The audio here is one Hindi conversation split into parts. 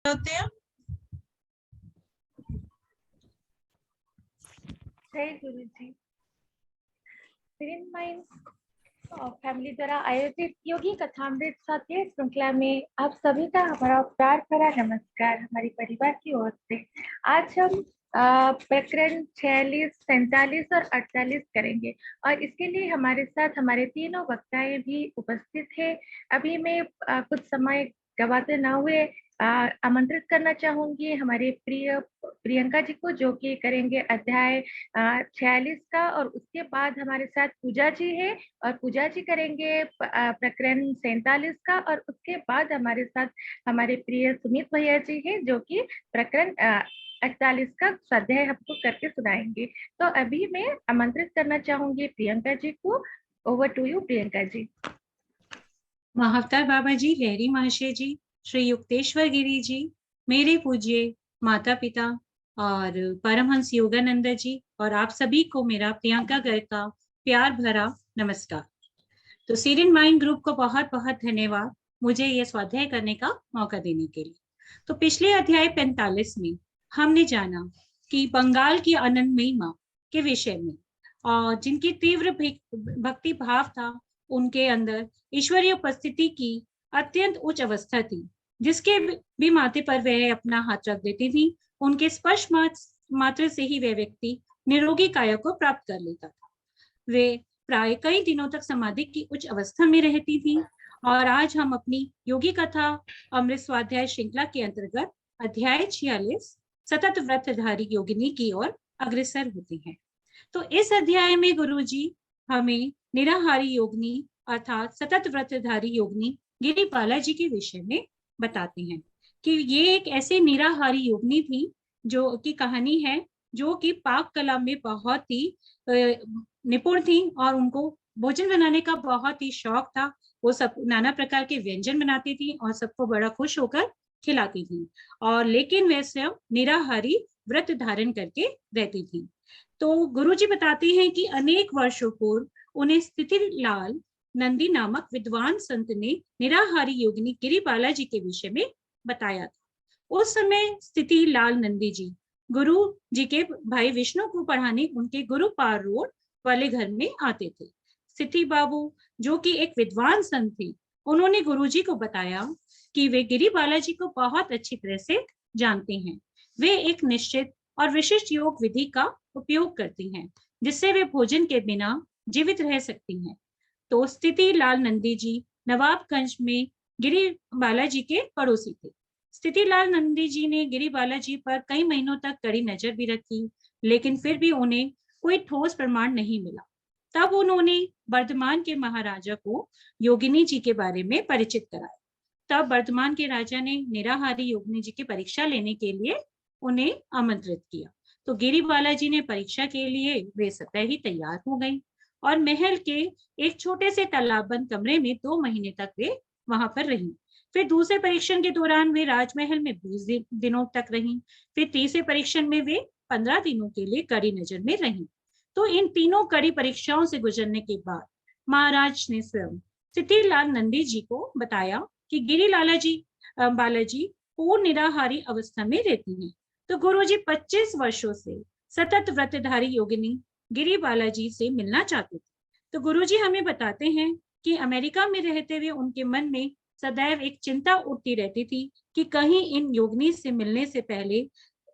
होते हैं। जय गुरु जी। फैमिली द्वारा आयोजित योगी कथामृत साथी श्रृंखला में आप सभी का हमारा प्यार भरा नमस्कार हमारी परिवार की ओर से। आज हम प्रकरण 46, 47 और 48 करेंगे और इसके लिए हमारे साथ हमारे तीनों वक्ताएं भी उपस्थित है। अभी मैं कुछ समय गवाते न हुए आमंत्रित करना चाहूंगी हमारे प्रिय प्रियंका जी को, जो कि करेंगे अध्याय 46 का, और उसके बाद हमारे साथ पूजा जी है और पूजा जी करेंगे प्रकरण 47 का, और उसके बाद हमारे साथ हमारे प्रिय सुमित भैया जी है, जो कि प्रकरण 48 का स्वाध्याय हमको करके सुनाएंगे। तो अभी मैं आमंत्रित करना चाहूंगी प्रियंका जी को। Over to you Priyanka ji. महाअवतार बाबा जी, लहरी महाशय जी, श्री युक्तेश्वर गिरी जी, मेरे पूज्य माता पिता और परमहंस योगानंद जी, और आप सभी को मेरा प्रियंका घर का प्यार भरा नमस्कार। तो सीरियन माइंड ग्रुप को बहुत बहुत धन्यवाद मुझे ये स्वाध्याय करने का मौका देने के लिए। तो पिछले अध्याय 45 में हमने जाना कि बंगाल की आनंदमयी माँ के विषय में, और जिनकी तीव्र भक्ति भाव था, उनके अंदर ईश्वरीय उपस्थिति की अत्यंत उच्च अवस्था थी, जिसके भी माथे पर वह अपना हाथ रख देती थी, उनके स्पर्श मात्र से ही वह व्यक्ति निरोगी काया को प्राप्त कर लेता था। वे प्राय कई दिनों तक समाधि की उच्च अवस्था में रहती थी। और आज हम अपनी योगी कथा अमृत स्वाध्याय श्रृंखला के अंतर्गत अध्याय 46 सतत व्रतधारी योगिनी की ओर अग्रसर होते हैं। तो इस अध्याय में गुरुजी हमें निराहारी योगिनी अर्थात सतत व्रतधारी योगिनी गिरिबाला जी के विषय में बताते हैं कि ये एक ऐसे निराहारी योगिनी थी जो की कहानी है, जो कि पाक कला में बहुत ही निपुण थी और उनको भोजन बनाने का बहुत ही शौक था। वो सब नाना प्रकार के व्यंजन बनाती थी और सबको बड़ा खुश होकर खिलाती थी, और लेकिन वह स्वयं निराहारी व्रत धारण करके रहती थी। तो गुरुजी बताते हैं कि अनेक वर्षों पूर्व उन्हें स्थितिलाल नंदी नामक विद्वान संत ने निराहारी योगिनी गिरिबाला जी के विषय में बताया था। उस समय स्थितिलाल नंदी जी गुरु जी के भाई विष्णु को पढ़ाने उनके गुरुपार रोड वाले घर में आते थे। स्थिति बाबू, जो कि एक विद्वान संत थे, उन्होंने गुरुजी को बताया कि वे गिरिबाला जी को बहुत अच्छी तरह से जानते हैं। वे एक निश्चित और विशिष्ट योग विधि का उपयोग करती हैं, जिससे वे भोजन के बिना जीवित रह सकती हैं। तो स्थिति लाल नंदी जी नवाबगंज में गिरिबाला जी के पड़ोसी थे। स्थितिलाल नंदी जी ने गिरिबाला जी पर कई महीनों तक कड़ी नजर भी रखी, लेकिन फिर भी उन्हें कोई ठोस प्रमाण नहीं मिला। तब उन्होंने वर्धमान के महाराजा को योगिनी जी के बारे में परिचित कराया। तब वर्धमान के राजा ने निराहारी योगिनी जी की परीक्षा लेने के लिए उन्हें आमंत्रित किया। तो गिरिबाला जी ने परीक्षा के लिए वे स्वतः ही तैयार हो गई और महल के एक छोटे से तालाबंद कमरे में 2 महीने तक वे वहां पर रही। फिर दूसरे परीक्षण के दौरान वे राजमहल में 20 दिनों तक रही। फिर तीसरे परीक्षण में वे 15 दिनों के लिए कड़ी नजर में रही। तो इन तीनों कड़ी परीक्षाओं से गुजरने के बाद महाराज ने स्वयं स्थितिलाल नंदी जी को बताया कि बालाजी पूर्ण निराहारी अवस्था में रहती हैं। तो गुरुजी 25 वर्षों से सतत व्रतधारी योगिनी गिरिबाला जी से मिलना चाहते थे। तो गुरुजी हमें बताते हैं कि अमेरिका में रहते हुए उनके मन में सदैव एक चिंता उठती रहती थी कि कहीं इन योगिनी से मिलने से पहले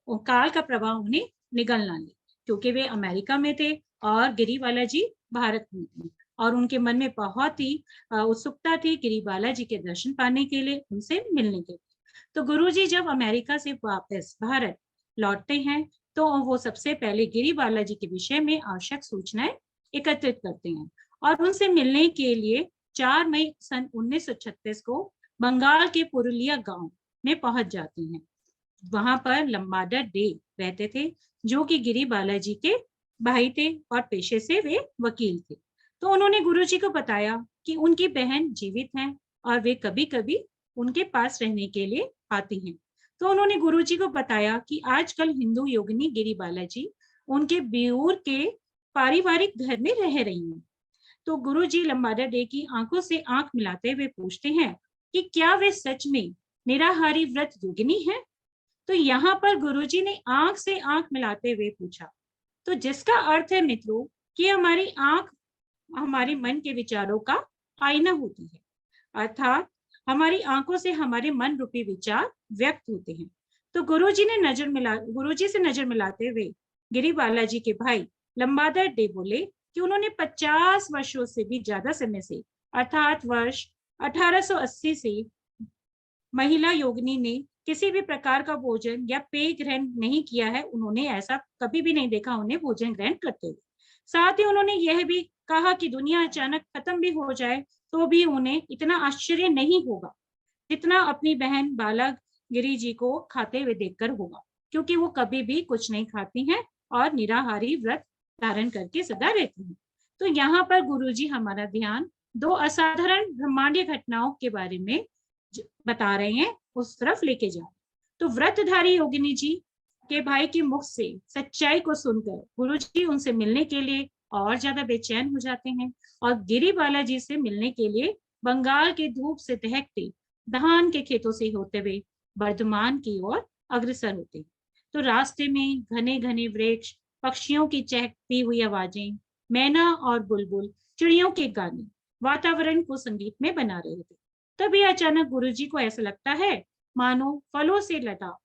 काल का प्रभाव उन्हें निगल ना ले, क्योंकि वे अमेरिका में थे और गिरिबाला जी भारत में थे, और उनके मन में बहुत ही उत्सुकता थी गिरिबाला जी के दर्शन पाने के लिए, उनसे मिलने के लिए। तो गुरुजी जब अमेरिका से वापस भारत लौटते हैं तो वो सबसे पहले गिरिबाला जी के विषय में आवश्यक सूचनाएं एकत्रित करते हैं और उनसे मिलने के लिए 4 मई सन 1936 को बंगाल के पुरुलिया गांव में पहुंच जाते हैं। वहां पर लंबाडा डे रहते थे, जो कि गिरिबाला जी के भाई थे और पेशे से वे वकील थे। तो उन्होंने गुरुजी को बताया कि उनकी बहन जीवित हैं और वे कभी कभी उनके पास रहने के लिए आती हैं। तो उन्होंने गुरुजी को बताया कि आजकल हिंदू योगिनी गिरिबाला जी उनके बिऊर के पारिवारिक घर में रह रही हैं। तो गुरुजी लंबाडा डे की आंखों से आंख मिलाते हुए पूछते हैं कि क्या वे सच में निराहारी व्रत योगिनी है? तो यहाँ पर गुरुजी ने आंख से आंख मिलाते हुए पूछा। तो जिसका अर्थ है मित्रों कि हमारी आंख हमारे मन के विचारों का आईना होती है, अर्थात हमारी आंखों से हमारे मन रूपी विचार व्यक्त होते हैं। तो गुरुजी से नजर मिलाते हुए गिरी बालाजी के भाई लंबादर डे बोले कि उन्होंने 50 वर्षों से भी ज्यादा समय से, अर्थात वर्ष 1880 से महिला योगिनी ने किसी भी प्रकार का भोजन या पेय ग्रहण नहीं किया है। उन्होंने ऐसा कभी भी नहीं देखा उन्हें भोजन ग्रहण करते हुए। साथ ही उन्होंने यह भी कहा कि दुनिया अचानक खत्म भी हो जाए तो भी उन्हें इतना आश्चर्य नहीं होगा जितना अपनी बहन बालागिरी जी को खाते हुए देखकर होगा, क्योंकि वो कभी भी कुछ नहीं खाती हैं और निराहारी व्रत धारण करके सदा रहती हैं। तो यहाँ पर गुरुजी हमारा ध्यान दो असाधारण ब्रह्मांडीय घटनाओं के बारे में बता रहे हैं, उस तरफ लेके जा। तो व्रतधारी योगिनी जी के भाई के मुख से सच्चाई को सुनकर गुरुजी उनसे मिलने के लिए और ज्यादा बेचैन हो जाते हैं और गिरी बालाजी से मिलने के लिए बंगाल के धूप से दहकते धान के खेतों से होते हुए वर्धमान की ओर अग्रसर होते हैं। तो रास्ते में घने घने वृक्ष, पक्षियों की चहकती हुई आवाजें, मैना और बुलबुल चिड़ियों के गाने वातावरण को संगीत में बना रहे थे। तभी अचानक गुरुजी को ऐसा लगता है मानो फलों से लदा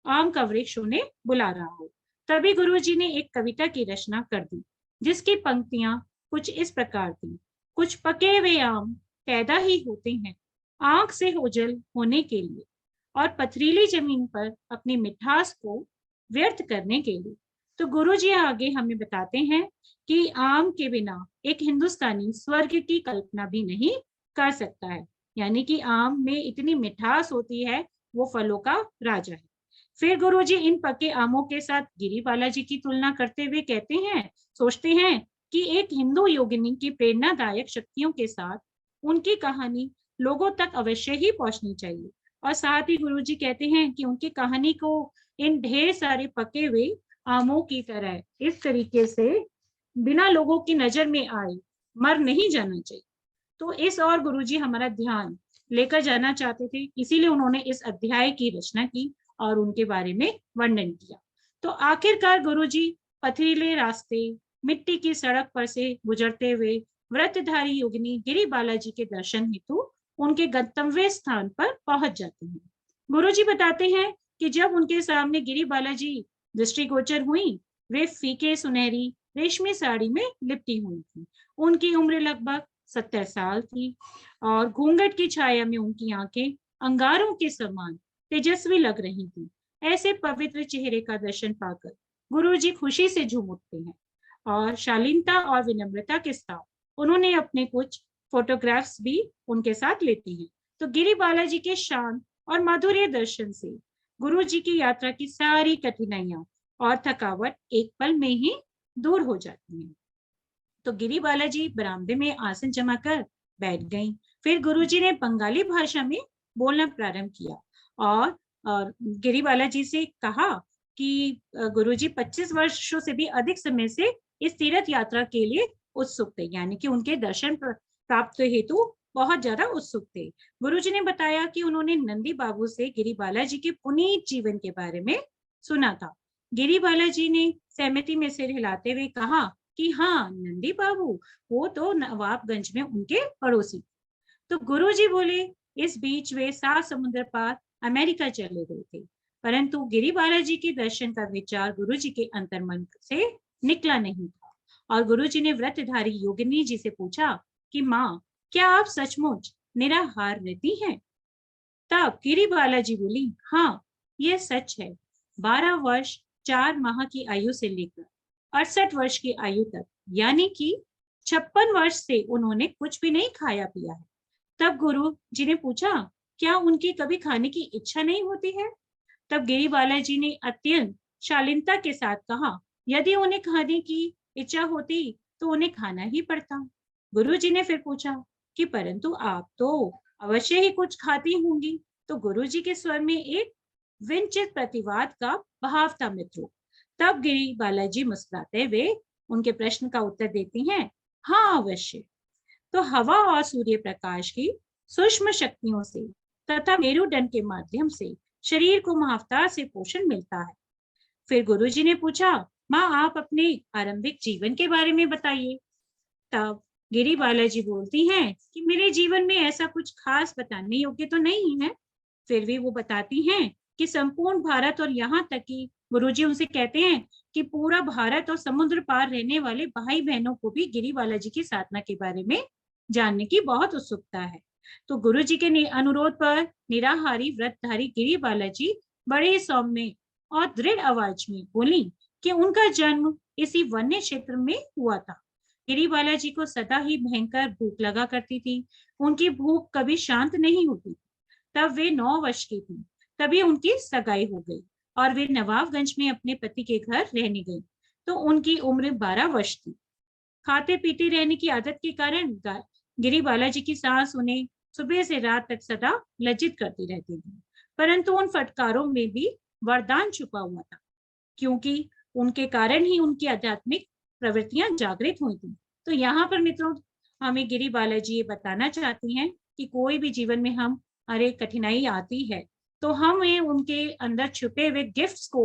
आम का वृक्ष उन्हें बुला रहा हो। तभी गुरुजी ने एक कविता की रचना कर दी जिसकी पंक्तियां कुछ इस प्रकार थी। कुछ पके हुए आम पैदा ही होते हैं आंख से ओझल होने के लिए और पथरीली जमीन पर अपनी मिठास को व्यर्थ करने के लिए। तो गुरुजी आगे हमें बताते हैं कि आम के बिना एक हिंदुस्तानी स्वर्ग की कल्पना भी नहीं कर सकता है, यानी कि आम में इतनी मिठास होती है, वो फलों का राजा है। फिर गुरुजी इन पके आमों के साथ गिरी बालाजी की तुलना करते हुए कहते हैं, सोचते हैं कि एक हिंदू योगिनी की प्रेरणादायक शक्तियों के साथ उनकी कहानी लोगों तक अवश्य ही पहुंचनी चाहिए। और साथ ही गुरुजी कहते हैं कि उनकी कहानी को इन ढेर सारे पके हुए आमों की तरह इस तरीके से बिना लोगों की नजर में आए मर नहीं जाना चाहिए। तो इस और गुरुजी हमारा ध्यान लेकर जाना चाहते थे, इसीलिए उन्होंने इस अध्याय की रचना की और उनके बारे में वर्णन किया। तो आखिरकार गुरुजी पथरीले रास्ते, मिट्टी की सड़क पर से गुजरते हुए व्रतधारी योगिनी गिरी बालाजी के दर्शन हेतु उनके गंतव्य स्थान पर पहुंच जाते हैं। गुरुजी बताते हैं कि जब उनके सामने गिरी बालाजी दृष्टिगोचर हुई, वे फीके सुनहरी रेशमी साड़ी में लिपटी हुई थी। उनकी उम्र लगभग 70 साल थी और घूंघट की छाया में उनकी आंखें अंगारों के समान तेजस्वी लग रही थी। ऐसे पवित्र चेहरे का दर्शन पाकर गुरुजी खुशी से झूम उठते हैं और शालीनता और विनम्रता के साथ उन्होंने अपने कुछ फोटोग्राफ्स भी उनके साथ लेते हैं। तो गिरी बालाजी के शांत और माधुर्य दर्शन से गुरुजी की यात्रा की सारी कठिनाइयां और थकावट एक पल में ही दूर हो जाती हैं। तो गिरी बालाजी बरामदे में आसन जमाकर बैठ गईं। फिर गुरुजी ने बंगाली भाषा में बोलना प्रारंभ किया और गिरी बालाजी से कहा कि गुरुजी 25 वर्षों से भी अधिक समय से इस तीर्थ यात्रा के लिए उत्सुक थे, यानी कि उनके दर्शन प्राप्त हेतु बहुत ज्यादा उत्सुक थे। गुरुजी ने बताया कि उन्होंने नंदी बाबू से गिरी बालाजी के पुनीत जीवन के बारे में सुना था। गिरी बालाजी ने सहमति में सिर हिलाते हुए कहा कि हाँ, नंदी बाबू वो तो नवाबगंज में उनके पड़ोसी। तो गुरुजी बोले, इस बीच वे 7 समुद्र पार अमेरिका चले गए थे, परंतु गिरी बालाजी के दर्शन का विचार गुरुजी के अंतर्मन से निकला नहीं था और गुरुजी ने व्रतधारी योगिनी जी से पूछा कि माँ, क्या आप सचमुच निराहार रहती हैं? तब गिरी बालाजी बोली, हाँ, यह सच है। 12 वर्ष 4 माह की आयु से लेकर 68 वर्ष की आयु तक, यानी कि 56 वर्ष से उन्होंने कुछ भी नहीं खाया पिया है। तब गुरु जी ने पूछा, क्या उनकी कभी खाने की इच्छा नहीं होती है? तब गिरी बालाजी ने अत्यंत शालीनता के साथ कहा, यदि उन्हें खाने की इच्छा होती तो उन्हें खाना ही पड़ता। गुरु जी ने फिर पूछा कि परंतु आप तो अवश्य ही कुछ खाती होंगी। तो गुरु जी के स्वर में एक विंचित प्रतिवाद का भाव था मित्रों। तब गिरी बालाजी मुस्कुराते हुए उनके प्रश्न का उत्तर देती हैं, हाँ अवश्य। तो हवा और सूर्य प्रकाश की सूक्ष्म शक्तियों से तथा मेरुदंड के माध्यम से शरीर को महाअवतार से पोषण मिलता है। फिर गुरुजी ने पूछा, माँ आप अपने आरंभिक जीवन के बारे में बताइए। तब गिरी बालाजी बोलती हैं कि मेरे जीवन में ऐसा कुछ खास बताने योग्य तो नहीं है। फिर भी वो बताती हैं कि संपूर्ण भारत और यहाँ तक कि गुरुजी उनसे कहते हैं कि पूरा भारत और समुद्र पार रहने वाले भाई बहनों को भी गिरी बालाजी की साधना के बारे में जानने की बहुत उत्सुकता है। तो गुरुजी के अनुरोध पर निराहारी व्रतधारी गिरी बालाजी बड़े सौम्य और दृढ़ आवाज में बोली कि उनका जन्म इसी वन्य क्षेत्र में हुआ था। गिरी बालाजी को सदा ही भयंकर भूख लगा करती थी। उनकी भूख कभी शांत नहीं होती। तब वे 9 वर्ष की थी, तभी उनकी सगाई हो गई और वे नवाबगंज में अपने पति के घर रहने गई। तो उनकी उम्र 12 वर्ष थी। खाते पीते रहने की आदत के कारण गिरी बालाजी की सास उन्हें सुबह से रात तक सदा लज्जित करती रहती थी। परंतु उन फटकारों में भी वरदान छुपा हुआ था, क्योंकि उनके कारण ही उनकी आध्यात्मिक प्रवृत्तियां जागृत हुई थी। तो यहाँ पर मित्रों हमें गिरी बालाजी ये बताना चाहती हैं कि कोई भी जीवन में हम अरे कठिनाई आती है तो हमें उनके अंदर छुपे हुए गिफ्ट्स को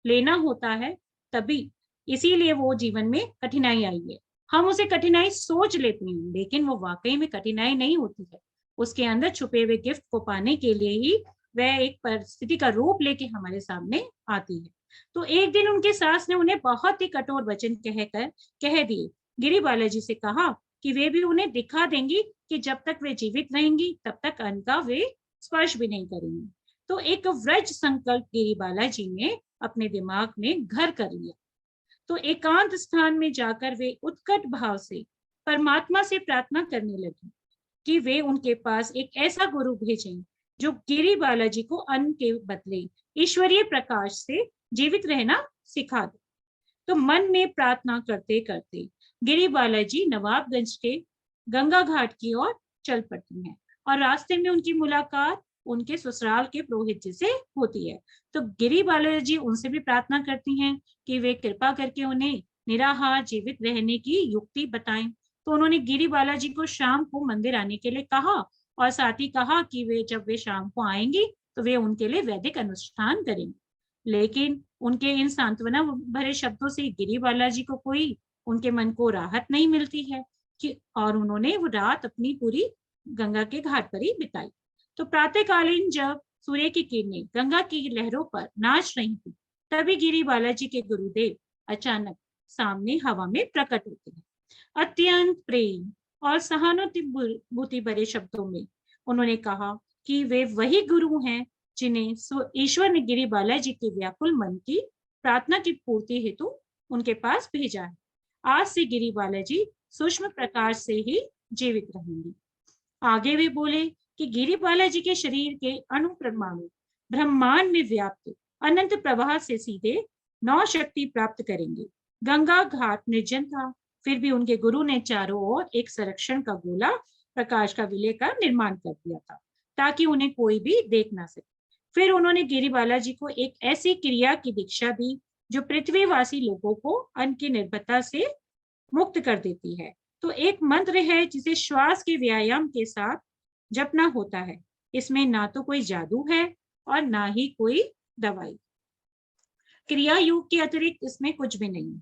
लेना होता है, तभी इसीलिए वो जीवन में कठिनाई आई है। हम उसे कठिनाई सोच लेते हैं, लेकिन वो वाकई में कठिनाई नहीं होती है। उसके अंदर छुपे हुए गिफ्ट को पाने के लिए ही वह एक परिस्थिति का रूप लेके हमारे सामने आती है। तो एक दिन उनके सास ने उन्हें बहुत ही कठोर वचन कह दिए। गिरी बालाजी से कहा कि वे भी उन्हें दिखा देंगी कि जब तक वे जीवित रहेंगी तब तक अन्न का वे स्पर्श भी नहीं करेंगी। तो एक व्रज संकल्प गिरी बालाजी ने अपने दिमाग में घर कर लिया। तो एकांत स्थान में जाकर वे उत्कट भाव से परमात्मा से प्रार्थना करने लगी कि वे उनके पास एक ऐसा गुरु भेजें जो गिरी बालाजी को अन्न के बदले ईश्वरीय प्रकाश से जीवित रहना सिखा दे। तो मन में प्रार्थना करते करते गिरी बालाजी नवाबगंज के गंगा घाट की ओर चल पड़ती हैं और रास्ते में उनकी मुलाकात उनके ससुराल के पुरोहित जी से होती है। तो गिरी बालाजी उनसे भी प्रार्थना करती हैं कि वे कृपा करके उन्हें निराहार जीवित रहने की युक्ति बताएं। तो उन्होंने गिरी बालाजी को शाम को मंदिर आने के लिए कहा और साथ ही कहा कि जब वे शाम को आएंगी तो वे उनके लिए वैदिक अनुष्ठान करेंगे। लेकिन उनके इन सांत्वना भरे शब्दों से गिरी बालाजी को कोई उनके मन को राहत नहीं मिलती है कि और उन्होंने वो रात अपनी पूरी गंगा के घाट पर ही बिताई। तो प्रातःकालीन जब सूर्य की किरणें गंगा की लहरों पर नाच रही थी, तभी गिरी बालाजी के गुरुदेव अचानक सामने हवा में प्रकट होते हैं। अत्यंत प्रेम और सहानुभूति भरे शब्दों में उन्होंने कहा कि वे वही गुरु हैं जिन्हें ईश्वर ने गिरी बालाजी के व्याकुल मन की प्रार्थना की पूर्ति हेतु उनके पास भेजा है। आज से गिरी बालाजी सूक्ष्म प्रकाश से ही जीवित रहेंगी। आगे वे बोले कि गिरी बालाजी के शरीर के अणु परमाणु ब्रह्मांड में व्याप्त अनंत प्रवाह से सीधे 9 शक्ति प्राप्त करेंगे। गंगा घाट निर्जन था, फिर भी उनके गुरु ने चारों ओर एक संरक्षण का गोला प्रकाश का विलय का निर्माण कर दिया था ताकि उन्हें कोई भी देख ना सके। फिर उन्होंने गिरी बालाजी को एक ऐसी क्रिया की दीक्षा दी जो पृथ्वीवासी लोगों को अन्न की निर्भरता से मुक्त कर देती है। तो एक मंत्र है जिसे श्वास के व्यायाम के साथ जपना होता है। इसमें ना तो कोई जादू है और ना ही कोई दवाई। क्रिया योग के अतिरिक्त इसमें कुछ भी नहीं।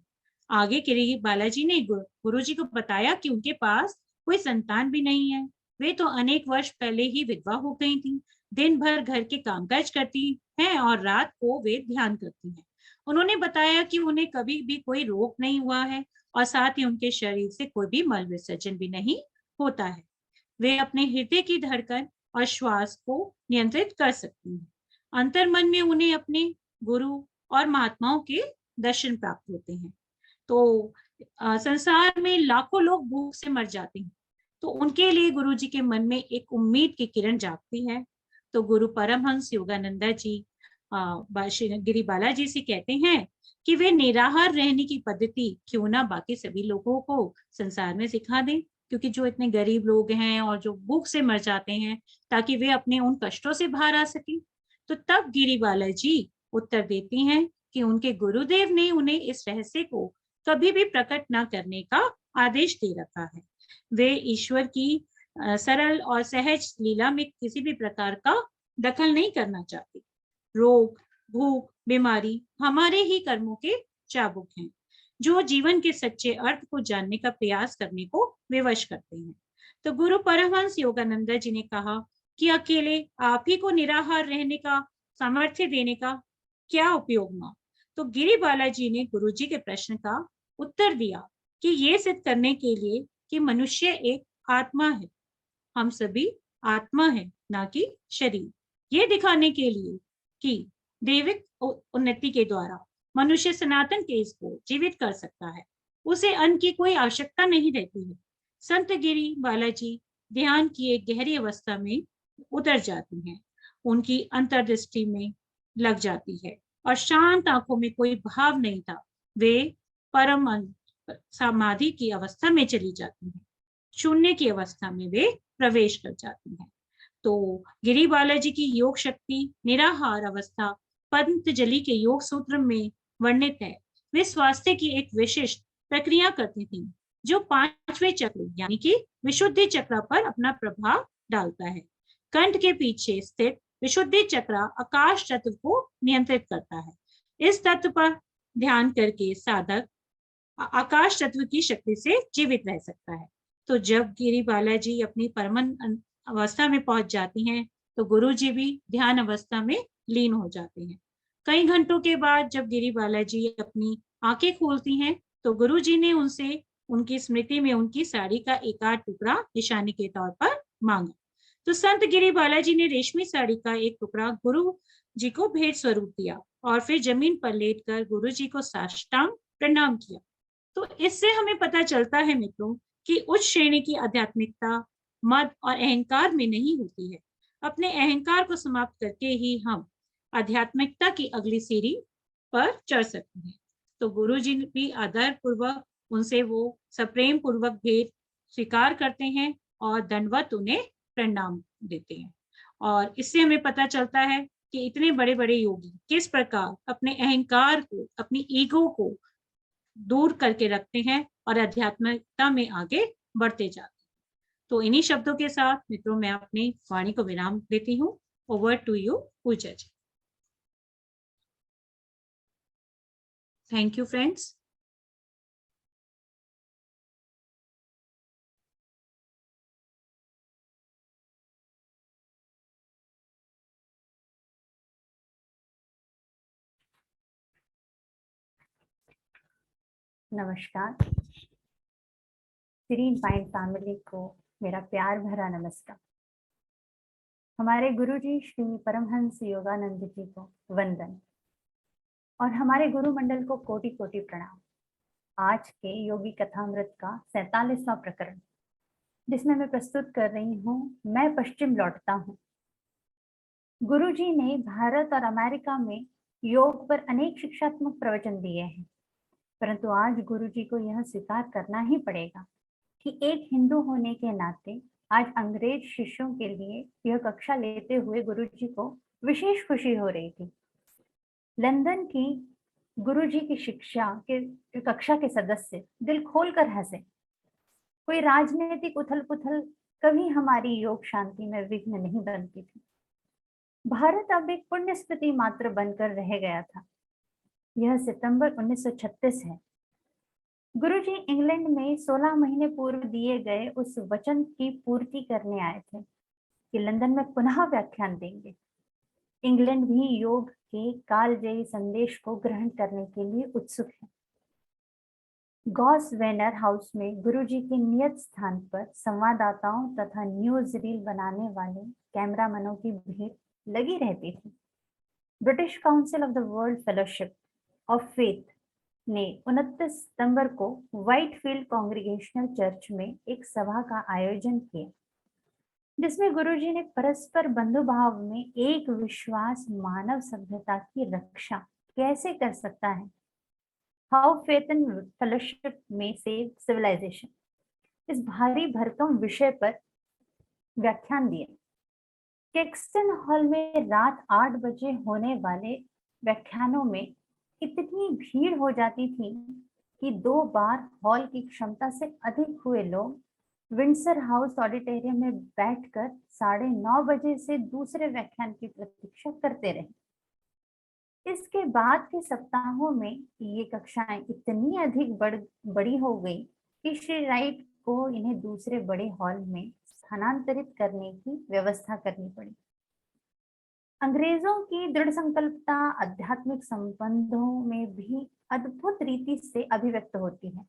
आगे गिरी बालाजी ने गुरुजी को बताया कि उनके पास कोई संतान भी नहीं है। वे तो अनेक वर्ष पहले ही विधवा हो गई थी। दिन भर घर के कामकाज करती हैं और रात को वे ध्यान करती हैं। उन्होंने बताया कि उन्हें कभी भी कोई रोग नहीं हुआ है और साथ ही उनके शरीर से कोई भी मल विसर्जन भी नहीं होता है। वे अपने हृदय की धड़कन और श्वास को नियंत्रित कर सकती हैं। अंतर्मन में उन्हें अपने गुरु और महात्माओं के दर्शन प्राप्त होते हैं। तो संसार में लाखों लोग भूख से मर जाते हैं, तो उनके लिए गुरु जी के मन में एक उम्मीद की किरण जागती है। तो गुरु परमहंस योगानंदा जी गिरी बालाजी से कहते हैं कि वे निराहार रहने की पद्धति क्यों ना बाकी सभी लोगों को संसार में सिखा दें, क्योंकि जो इतने गरीब लोग हैं और जो भूख से मर जाते हैं, ताकि वे अपने उन कष्टों से बाहर आ सकें। तो तब गिरी बालाजी उत्तर देती हैं कि उनके गुरुदेव ने उन्हें इस रहस्य को कभी भी प्रकट ना करने का आदेश दे रखा है। वे ईश्वर की सरल और सहज लीला में किसी भी प्रकार का दखल नहीं करना चाहती। रोग, भूख, बीमारी हमारे ही कर्मों के चाबुक हैं, जो जीवन के सच्चे अर्थ को जानने का प्रयास करने को विवश करते हैं। तो गुरु परमहंस योगानंद जी ने कहा कि अकेले आप ही को निराहार रहने का सामर्थ्य देने का क्या उपयोग हुआ। तो गिरी बालाजी ने गुरु जी के प्रश्न का उत्तर दिया कि ये सिद्ध करने के लिए कि मनुष्य एक आत्मा है, हम सभी आत्मा है, ना कि शरीर। ये दिखाने के लिए कि दैविक उन्नति के द्वारा मनुष्य सनातन केस को जीवित कर सकता है, उसे अन्न की कोई आवश्यकता नहीं रहती है। संत गिरी बालाजी ध्यान की एक गहरी अवस्था में उतर जाती हैं, उनकी अंतर्दृष्टि में लग जाती है और शांत आंखों में कोई भाव नहीं था। वे परम समाधि की अवस्था में चली जाती हैं, शून्य की अवस्था में वे प्रवेश कर जाती हैं। तो गिरी बालाजी की योग शक्ति निराहार अवस्था पतंजलि के योग सूत्र में वर्णित है। वे स्वास्थ्य की एक विशिष्ट प्रक्रिया करती थी, जो पांचवें चक्र यानी कि विशुद्धि चक्र पर अपना प्रभाव डालता है। कंठ के पीछे स्थित विशुद्धि चक्र आकाश तत्व को नियंत्रित करता है। इस तत्व पर ध्यान करके साधक आकाश तत्व की शक्ति से जीवित रह सकता है। तो जब गिरी बालाजी अपनी परम अवस्था में पहुंच जाती हैं, तो गुरु जी भी ध्यान अवस्था में लीन हो जाते हैं। कई घंटों के बाद जब गिरी बालाजी अपनी आंखें खोलती हैं, तो गुरु जी ने उनसे उनकी स्मृति में उनकी साड़ी का एक आध टुकड़ा निशानी के तौर पर मांगा। तो संत गिरी बालाजी ने रेशमी साड़ी का एक टुकड़ा गुरु जी को भेंट स्वरूप दिया और फिर जमीन पर लेटकर गुरु जी को साष्टांग प्रणाम किया। तो इससे हमें पता चलता है मित्रों कि उच्च श्रेणी की आध्यात्मिकता मद और अहंकार में नहीं होती है। अपने अहंकार को समाप्त करके ही हम आध्यात्मिकता की अगली सीढ़ी पर चढ़ सकते हैं। तो गुरु जी भी आदर पूर्वक उनसे वो सप्रेम पूर्वक भेंट स्वीकार करते हैं और दंडवत उन्हें प्रणाम देते हैं। और इससे हमें पता चलता है कि इतने बड़े बड़े योगी किस प्रकार अपने अहंकार को, अपनी ईगो को दूर करके रखते हैं और आध्यात्मिकता में आगे बढ़ते जाते हैं। तो इन्हीं शब्दों के साथ मित्रों मैं अपनी वाणी को विराम देती हूँ। Over to you Puja ji. Thank you friends. नमस्कार। सीरीन माइंड फैमिली को मेरा प्यार भरा नमस्कार। हमारे गुरुजी श्री परमहंस योगानंद जी को वंदन और हमारे गुरु मंडल को कोटि कोटि प्रणाम। आज के योगी कथामृत का 47वां प्रकरण, जिसमें मैं प्रस्तुत कर रही हूँ मैं पश्चिम लौटता हूँ। गुरुजी ने भारत और अमेरिका में योग पर अनेक शिक्षात्मक प्रवचन दिए हैं, परंतु आज गुरुजी को यह स्वीकार करना ही पड़ेगा कि एक हिंदू होने के नाते आज अंग्रेज शिष्यों के लिए यह कक्षा लेते हुए गुरुजी को विशेष खुशी हो रही थी। लंदन की गुरुजी की शिक्षा के कक्षा के सदस्य दिल खोलकर हंसे। कोई राजनीतिक उथल पुथल कभी हमारी योग शांति में विघ्न नहीं बनती थी। भारत अब एक पुण्य स्मृति मात्र बनकर रह गया था। यह सितंबर 1936 है। गुरुजी इंग्लैंड में 16 महीने पूर्व दिए गए उस वचन की पूर्ति करने आए थे कि लंदन में पुनः व्याख्यान देंगे। इंग्लैंड भी योग के कालजयी संदेश को ग्रहण करने के लिए उत्सुक है। गॉस वेनर हाउस में गुरुजी के नियत स्थान पर संवाददाताओं तथा न्यूज रील बनाने वाले कैमरामैनों की भीड़ लगी रहती थी। British council of the world fellowship of faith ने 29 सितंबर को व्हाइटफील्ड कांग्रीगेशनल चर्च में एक सभा का आयोजन किया, जिसमें गुरुजी ने परस्पर बंधुभाव में एक विश्वास मानव सभ्यता की रक्षा कैसे कर सकता है, हाउ फेथ एंड फेलोशिप में सेव सिविलाइजेशन, इस भारी भरकम विषय पर व्याख्यान दिया। कैक्सटन हॉल में रात 8 बजे होने वाले व्याख्यानों में इतनी भीड़ हो जाती थी कि 2 बार हॉल की क्षमता से अधिक हुए लोग विंडसर हाउस ऑडिटोरियम में बैठकर 9:30 बजे से दूसरे व्याख्यान की प्रतीक्षा करते रहे। इसके बाद के सप्ताहों में ये कक्षाएं इतनी अधिक बड़ी हो गई कि श्री राइट को इन्हें दूसरे बड़े हॉल में स्थानांतरित करने की व्यवस्था करनी पड़ी। अंग्रेजों की दृढ़ संकल्पता आध्यात्मिक संबंधों में भी अद्भुत रीति से अभिव्यक्त होती है।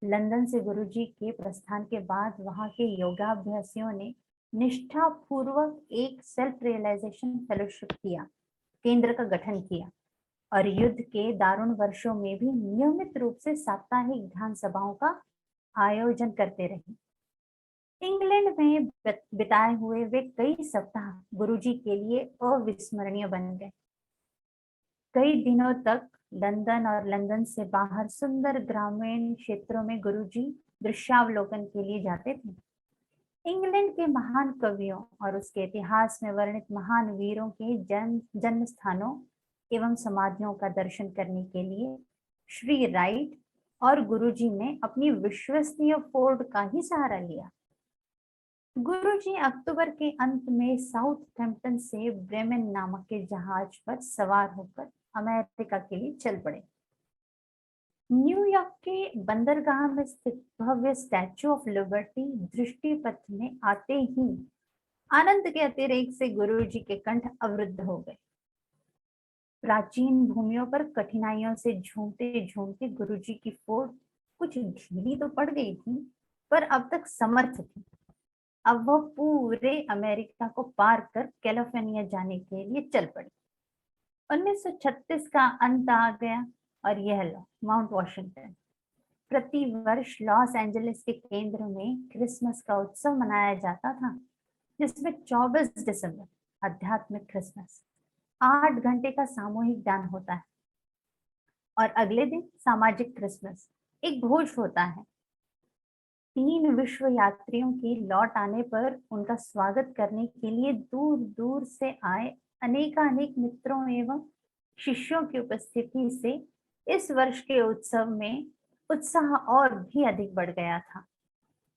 लंदन से गुरुजी के प्रस्थान के बाद वहां के योगाभ्यासियों ने निष्ठापूर्वक एक सेल्फ रियलाइजेशन फेलोशिप किया, केंद्र का गठन किया और युद्ध के दारुण वर्षों में भी नियमित रूप से साप्ताहिक ध्यान सभाओं का आयोजन करते रहे। इंग्लैंड में बिताए हुए वे कई सप्ताह गुरुजी के लिए अविस्मरणीय बन गए। कई दिनों तक लंदन और लंदन से बाहर सुंदर ग्रामीण क्षेत्रों में गुरुजी दृश्यावलोकन के लिए जाते थे। इंग्लैंड के महान कवियों और उसके इतिहास में वर्णित महान वीरों के जन्म स्थानों एवं समाधियों का दर्शन करने के लिए श्री राइट और गुरुजी ने अपनी विश्वसनीय फोर्ड का ही सहारा लिया। गुरुजी अक्टूबर के अंत में साउथहैम्पटन से ब्रेमेन नामक के जहाज पर सवार होकर अमेरिका के लिए चल पड़े। न्यूयॉर्क के बंदरगाह में स्थित भव्य स्टैच्यू ऑफ लिबर्टी दृष्टिपथ में आते ही आनंद के अतिरेक से गुरुजी के कंठ अवरुद्ध हो गए। प्राचीन भूमियों पर कठिनाइयों से झूमते झूमते गुरुजी की फोर्ड कुछ ढीली तो पड़ गई थी, पर अब तक समर्थ थी। अब वह पूरे अमेरिका को पार कर कैलिफोर्निया जाने के लिए चल पड़ी। 1936 का अंत आ गया और यह लो माउंट वॉशिंगटन। प्रति वर्ष लॉस एंजलिस के केंद्र में क्रिसमस का उत्सव मनाया जाता था, जिसमें 24 दिसंबर आध्यात्मिक क्रिसमस 8 घंटे का सामूहिक दान होता है और अगले दिन सामाजिक क्रिसमस एक भोज होता है। 3 विश्व यात्रियों के लौट आने पर उनका स्वागत करने के लिए दूर दूर से आए अनेकानेक मित्रों एवं शिष्यों की उपस्थिति से इस वर्ष के उत्सव में उत्साह और भी अधिक बढ़ गया था।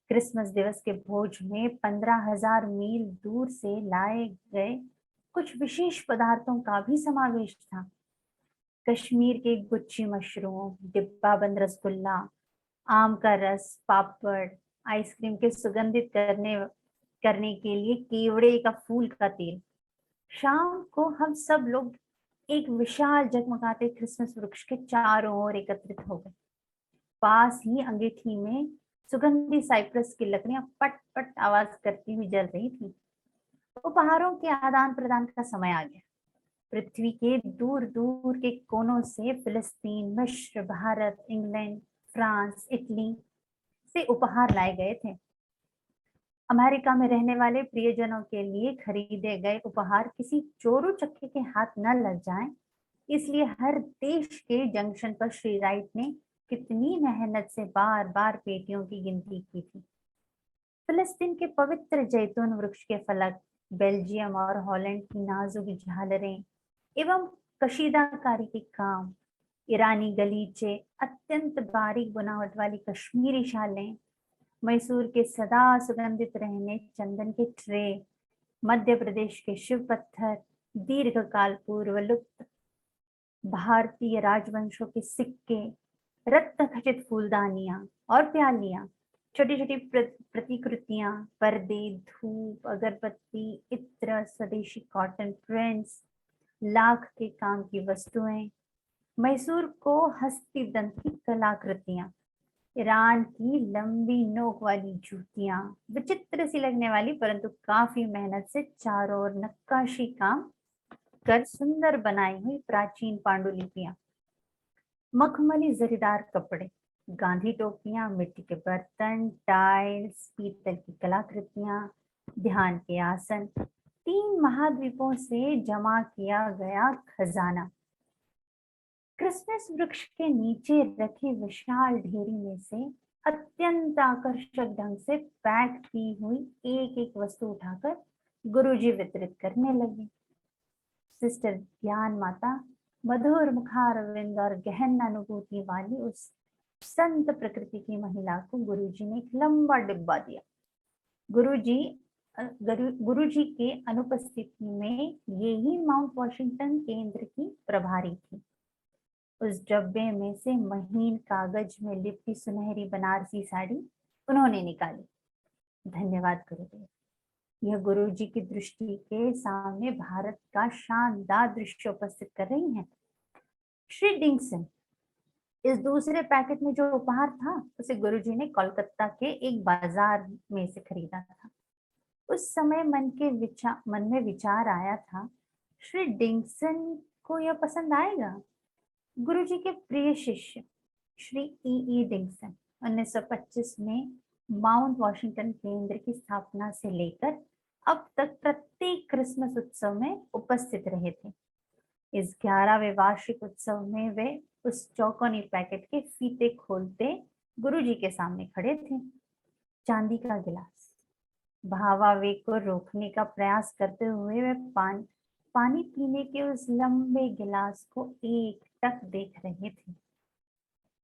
क्रिसमस दिवस के भोज में 15,000 मील दूर से लाए गए कुछ विशेष पदार्थों का भी समावेश था। कश्मीर के गुच्छी मशरूम, डिब्बाबंद रसगुल्ला, आम का रस, पापड़, आइसक्रीम के सुगंधित करने के लिए केवड़े का फूल का तेल। शाम को हम सब लोग एक विशाल जगमगाते क्रिसमस वृक्ष के चारों ओर एकत्रित हो गए। पास ही अंगीठी में सुगंधी साइप्रस की लकड़ियां पट पट आवाज करती हुई जल रही थी। उपहारों के आदान प्रदान का समय आ गया। पृथ्वी के दूर दूर के कोनों से फिलिस्तीन, मिस्र, भारत, इंग्लैंड, फ्रांस, इटली से उपहार लाए गए थे। अमेरिका में रहने वाले प्रियजनों के लिए खरीदे गए उपहार किसी चोरू चक्के के हाथ न लग जाएं, इसलिए हर देश के जंक्शन पर श्री राइट ने कितनी मेहनत से बार बार पेटियों की गिनती की थी। फिलिस्तीन के पवित्र जैतून वृक्ष के फलक, बेल्जियम और हॉलैंड की नाजुक झालरें एवं कशीदाकारी के काम, ईरानी गलीचे, अत्यंत बारीक बनावट वाली कश्मीरी शालें, मैसूर के सदा सुगंधित रहने चंदन के ट्रे, मध्य प्रदेश के शिव पत्थर, दीर्घकाल पूर्व लुप्त भारतीय राजवंशों के सिक्के, रत्न खचित फूलदानियां और प्यालियां, छोटी छोटी प्रतिकृतियां, पर्दे, धूप, अगरबत्ती, इत्र, स्वदेशी कॉटन प्रिंट्स, लाख के काम की वस्तुएं, मैसूर को हस्तिदंत की कलाकृतियां, ईरान की लंबी नोक वाली जूतियां, विचित्र सी लगने वाली परंतु काफी मेहनत से चारों ओर नक्काशी काम कर सुंदर बनाई हुई प्राचीन पांडुलिपियां, मखमली जरीदार कपड़े, गांधी टोपियां, मिट्टी के बर्तन, टाइल्स, पीतल की कलाकृतियां, ध्यान के आसन, 3 महाद्वीपों से जमा किया गया खजाना। क्रिसमस वृक्ष के नीचे रखी विशाल ढेरी में से अत्यंत आकर्षक ढंग से पैक की हुई एक एक वस्तु उठाकर गुरुजी वितरित करने लगे। सिस्टर ज्ञान माता मधुर मुखारविंद और गहन अनुभूति वाली उस संत प्रकृति की महिला को गुरुजी ने एक लंबा डिब्बा दिया। गुरुजी के अनुपस्थिति में ये ही माउंट वॉशिंगटन केंद्र की प्रभारी थी। उस डब्बे में से महीन कागज में लिपटी सुनहरी बनारसी साड़ी उन्होंने निकाली। धन्यवाद गुरुदेव, यह गुरुजी की दृष्टि के सामने भारत का शानदार दृश्य उपस्थित कर रही हैं। श्री डिक्सन, इस दूसरे पैकेट में जो उपहार था उसे गुरुजी ने कोलकाता के एक बाजार में से खरीदा था। उस समय मन में विचार आया था, श्री डिक्सन को यह पसंद आएगा। गुरुजी के प्रिय शिष्य श्री ई डिक्सन 1925 में माउंट वॉशिंगटन केंद्र की स्थापना से लेकर अब तक प्रत्येक क्रिसमस उत्सव में उपस्थित रहे थे। इस 11वें वार्षिक उत्सव में वे उस चौकोनी पैकेट के फीते खोलते गुरुजी के सामने खड़े थे। चांदी का गिलास, भावावेग को रोकने का प्रयास करते हुए वे पानी पीने के उस लंबे गिलास को एकटक देख रहे थे।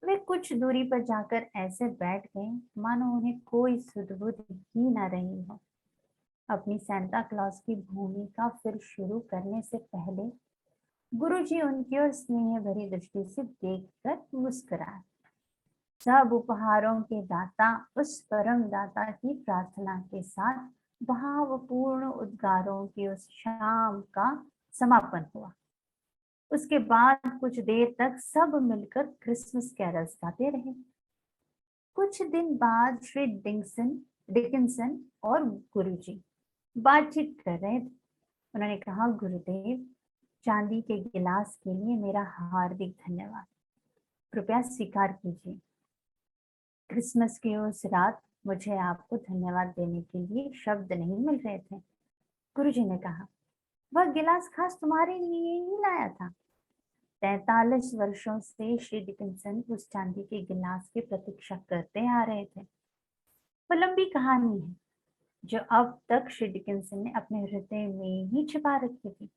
वे कुछ दूरी पर जाकर ऐसे बैठ गए मानो उन्हें कोई सुध-बुध ही न रही हो। अपनी सांता क्लॉज की भूमिका फिर शुरू करने से पहले गुरुजी उनकी ओर स्नेह भरी दृष्टि से देखकर मुस्कुराए। सब उपहारों के दाता उस परम दाता की प्रार्थना के साथ भावपूर्ण उद्गारों की उस शाम का समापन हुआ। उसके बाद कुछ देर तक सब मिलकर क्रिसमस कैरल्स गाते रहे। कुछ दिन बाद श्री डिकिंसन और गुरुजी बातचीत कर रहे थे। उन्होंने कहा, गुरुदेव, चांदी के गिलास के लिए मेरा हार्दिक धन्यवाद। कृपया स्वीकार कीजिए। क्रिसमस की उस रात मुझे आपको धन्यवाद देने के लिए शब्द नहीं मिल रहे थे। गुरुजी ने कहा, वह गिलास खास तुम्हारे लिए ही लाया था। 43 वर्षों से श्री डिकिंसन उस चांदी के गिलास की प्रतीक्षा करते आ रहे थे। वह लंबी कहानी है जो अब तक श्री डिकिंसन ने अपने हृदय में ही छिपा रखी थी।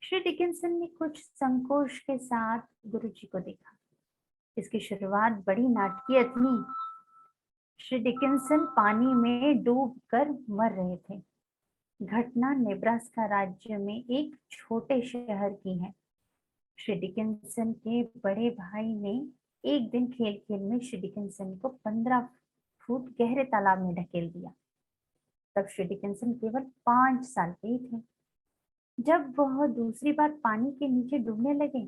श्री डिकिंसन ने कुछ संकोच के साथ गुरुजी को देखा। इसकी शुरुआत बड़ी नाटकीय थी। श्री डिकिंसन पानी में डूबकर मर रहे थे। घटना नेब्रास्का राज्य में एक छोटे शहर की है। श्री डिकिंसन के बड़े भाई ने एक दिन खेल खेल में श्री डिकिंसन को 15 फुट गहरे तालाब में ढकेल दिया। तब श्री डिकिंसन केवल 5 साल के ही थे। जब वह दूसरी बार पानी के नीचे डूबने लगे,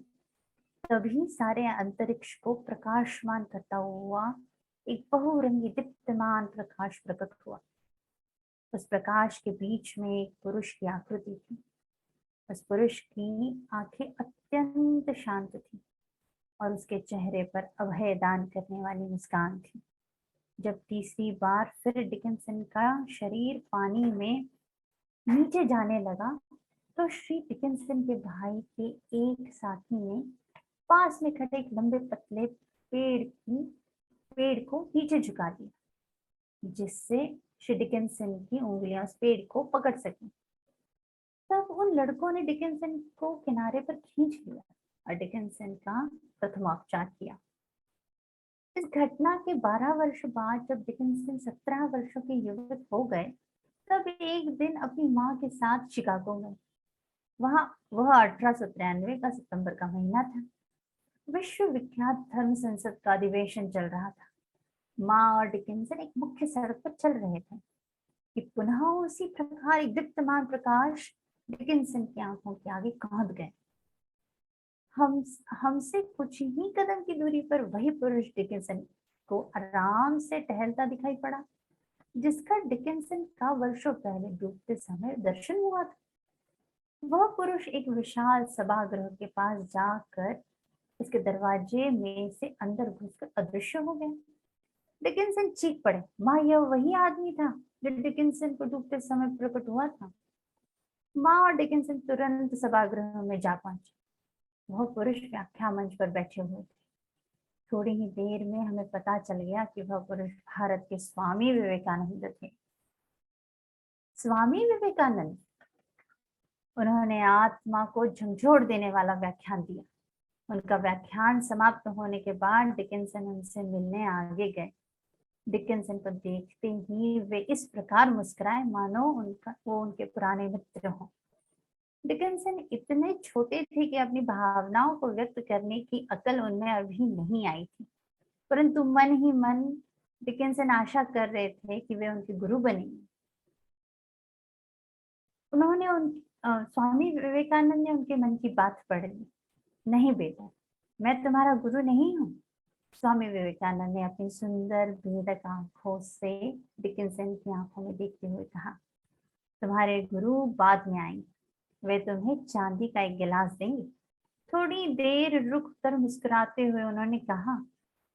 तभी सारे अंतरिक्ष को प्रकाशमान करता हुआ एक बहुरंगी दीप्तमान प्रकाश प्रकट हुआ। उस प्रकाश के बीच में एक पुरुष की आकृति थी। उस पुरुष की आंखें अत्यंत शांत थी और उसके चेहरे पर अभय दान करने वाली मुस्कान थी। जब तीसरी बार फिर डिकिंसन का शरीर पानी में नीचे जाने लगा, तो श्री डिकिंसन के भाई के एक साथी ने पास में खड़े एक लंबे पतले पेड़ को नीचे झुका दिया, जिससे श्री डिकिंसन की उंगलियां उस पेड़ को पकड़ सकी। तब उन लड़कों ने डिकिंसन को किनारे पर खींच लिया और डिकिंसन का प्रथमोपचार किया। इस घटना के 12 वर्ष बाद जब डिकिंसन 17 वर्षों के युवक हो गए, तब एक दिन अपनी माँ के साथ शिकागो गए। वह 1893 का सितंबर का महीना था। विश्व विख्यात धर्म संसद का अधिवेशन चल रहा था। माँ और डिकिंसन एक मुख्य सड़क पर चल रहे थे कि पुनः उसी प्रकार एक दीप्तमान प्रकाश डिकिंसन की आंखों के आगे कांद गए। हमसे कुछ ही कदम की दूरी पर वही पुरुष डिकिंसन को आराम से टहलता दिखाई पड़ा, जिसका डिकिंसन का वर्षों पहले डूबते समय दर्शन हुआ था। वह पुरुष एक विशाल सभागृह के पास जाकर उसके दरवाजे में से अंदर घुसकर अदृश्य हो गया। डिकिंसन चीख पड़े, माँ, यह वही आदमी था जो डिकिंसन को डूबते समय प्रकट हुआ था। माँ और डिकिंसन तुरंत सभागृह में जा पहुंचे। वह पुरुष व्याख्या मंच पर बैठे हुए थे। थोड़ी ही देर में हमें पता चल गया कि वह पुरुष भारत के स्वामी विवेकानंद थे। स्वामी विवेकानंद, उन्होंने आत्मा को झंझोड़ देने वाला व्याख्यान दिया। उनका व्याख्यान समाप्त होने के बाद डिकिंसन उनसे मिलने आगे गए। डिकिंसन को देखते ही वे इस प्रकार मुस्कुराए मानो वो उनके पुराने मित्र हों। डिकिंसन इतने छोटे थे कि अपनी भावनाओं को व्यक्त करने की अकल उनमें अभी नहीं आई थी, परंतु मन ही मन डिकिंसन आशा कर रहे थे कि वे उनके गुरु बनेंगे। उन्होंने स्वामी विवेकानंद ने उनके मन की बात पढ़ ली। नहीं बेटा, मैं तुम्हारा गुरु नहीं हूँ, स्वामी विवेकानंद ने अपनी सुंदर भेदक आंखों से डिकिंसन की आंखों में देखते हुए कहा, तुम्हारे गुरु बाद में आएंगे, वे तुम्हें चांदी का एक गिलास देंगे। थोड़ी देर रुक कर मुस्कुराते हुए उन्होंने कहा,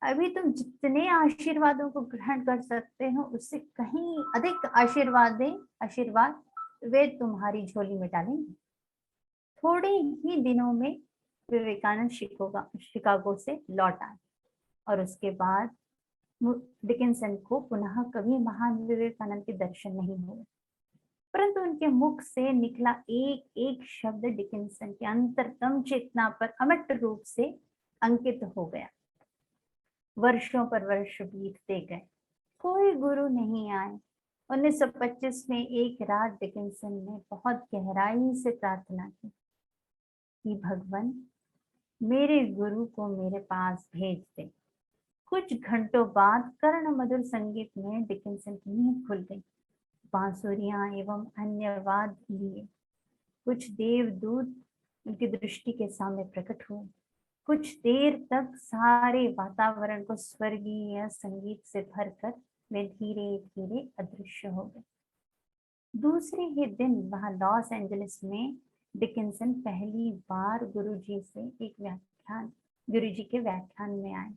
अभी तुम जितने आशीर्वादों को ग्रहण कर सकते हो उससे कहीं अधिक आशीर्वाद वे तुम्हारी झोली में डालेंगे। थोड़े ही दिनों में विवेकानंद शिकागो से लौट आए और उसके बाद डिकिंसन को पुनः कभी महान विवेकानंद के दर्शन नहीं हुए, परंतु उनके मुख से निकला एक एक शब्द डिकिंसन के अंतरतम चेतना पर अमिट रूप से अंकित हो गया। वर्षों पर वर्ष बीतते गए, कोई गुरु नहीं आए। 1925 में एक रात डिकिंसन ने बहुत गहराई से प्रार्थना की कि भगवान मेरे गुरु को मेरे पास भेज दे। कुछ घंटों बाद कर्ण मधुर संगीत में डिकिंसन की नींद खुल गई। बांसुरियां एवं अन्य वाद्य लिए। कुछ देवदूत उनकी दृष्टि के सामने प्रकट हुए। कुछ देर तक सारे वातावरण को स्वर्गीय संगीत से भरकर वे धीरे धीरे अदृश्य हो गए। दूसरे ही दिन वहां लॉस एंजलिस में डिकिंसन पहली बार गुरुजी के व्याख्यान में आए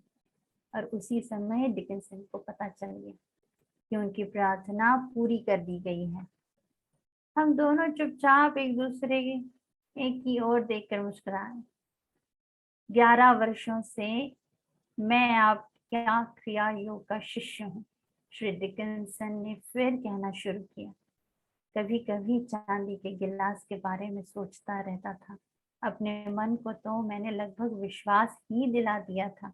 और उसी समय डिकिंसन को पता चल गया कि उनकी प्रार्थना पूरी कर दी गई है। हम दोनों चुपचाप एक दूसरे की ओर देखकर मुस्कुराए। 11 वर्षों से मैं आपका क्रिया योग का शिष्य हूँ, श्री डिकिंसन ने फिर कहना शुरू किया। कभी कभी चांदी के गिलास के बारे में सोचता रहता था। अपने मन को तो मैंने लगभग विश्वास ही दिला दिया था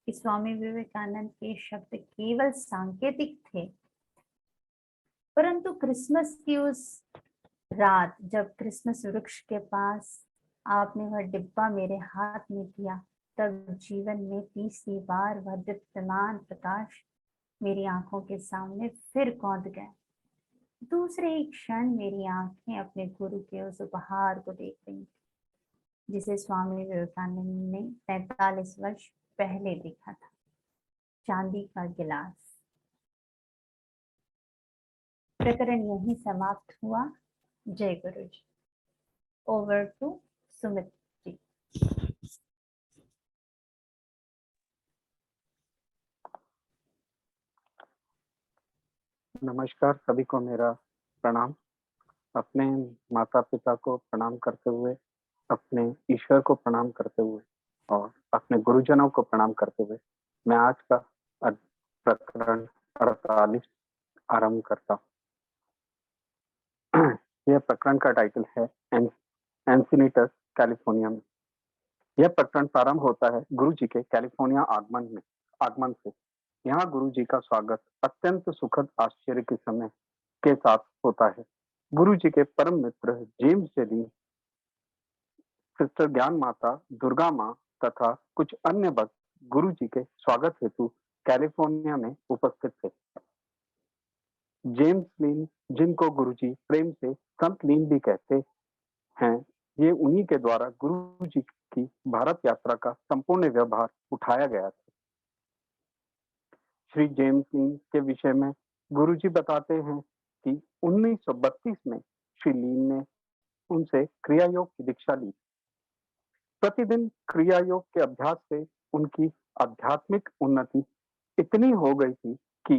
कि स्वामी विवेकानंद के शब्द केवल सांकेतिक थे, परंतु क्रिसमस की उस रात जब क्रिसमस वृक्ष के पास आपने वह डिब्बा मेरे हाथ में दिया, तब जीवन में तीसरी बार वह दीप्तमान प्रकाश मेरी आंखों के सामने फिर कौंध गया। दूसरे ही क्षण मेरी आंखें अपने गुरु के उस उपहार को देख रही थी जिसे स्वामी विवेकानंद ने 45 वर्ष पहले देखा था, चांदी का गिलास। प्रकरण यहीं समाप्त हुआ। जय गुरु जी। Over to Sumit ji. नमस्कार, सभी को मेरा प्रणाम। अपने माता पिता को प्रणाम करते हुए, अपने ईश्वर को प्रणाम करते हुए और अपने गुरुजनों को प्रणाम करते हुए मैं आज का प्रकरण 48 आरंभ करता हूँ। यह प्रकरण का टाइटल है एंसिनिटस कैलिफोर्निया में। यह प्रकरण प्रारंभ होता है गुरु जी के कैलिफोर्निया आगमन से। यहाँ गुरु जी का स्वागत अत्यंत सुखद आश्चर्य के समय के साथ होता है। गुरु जी के परम मित्र जेम्स जेली, सिस्टर ज्ञान माता, दुर्गा माँ तथा कुछ अन्य भक्त गुरु जी के स्वागत हेतु कैलिफोर्निया में उपस्थित थे। जेम्स लीन, जिनको गुरु जी प्रेम से संत लीन भी कहते हैं, ये उन्हीं के द्वारा गुरु जी की भारत यात्रा का संपूर्ण व्यवहार उठाया गया था। श्री जेम्स लीन के विषय में गुरु जी बताते हैं कि 1932 में श्री लीन ने उनसे क्रिया योग की दीक्षा ली। प्रतिदिन क्रिया योग के अभ्यास से उनकी आध्यात्मिक उन्नति इतनी हो गई थी कि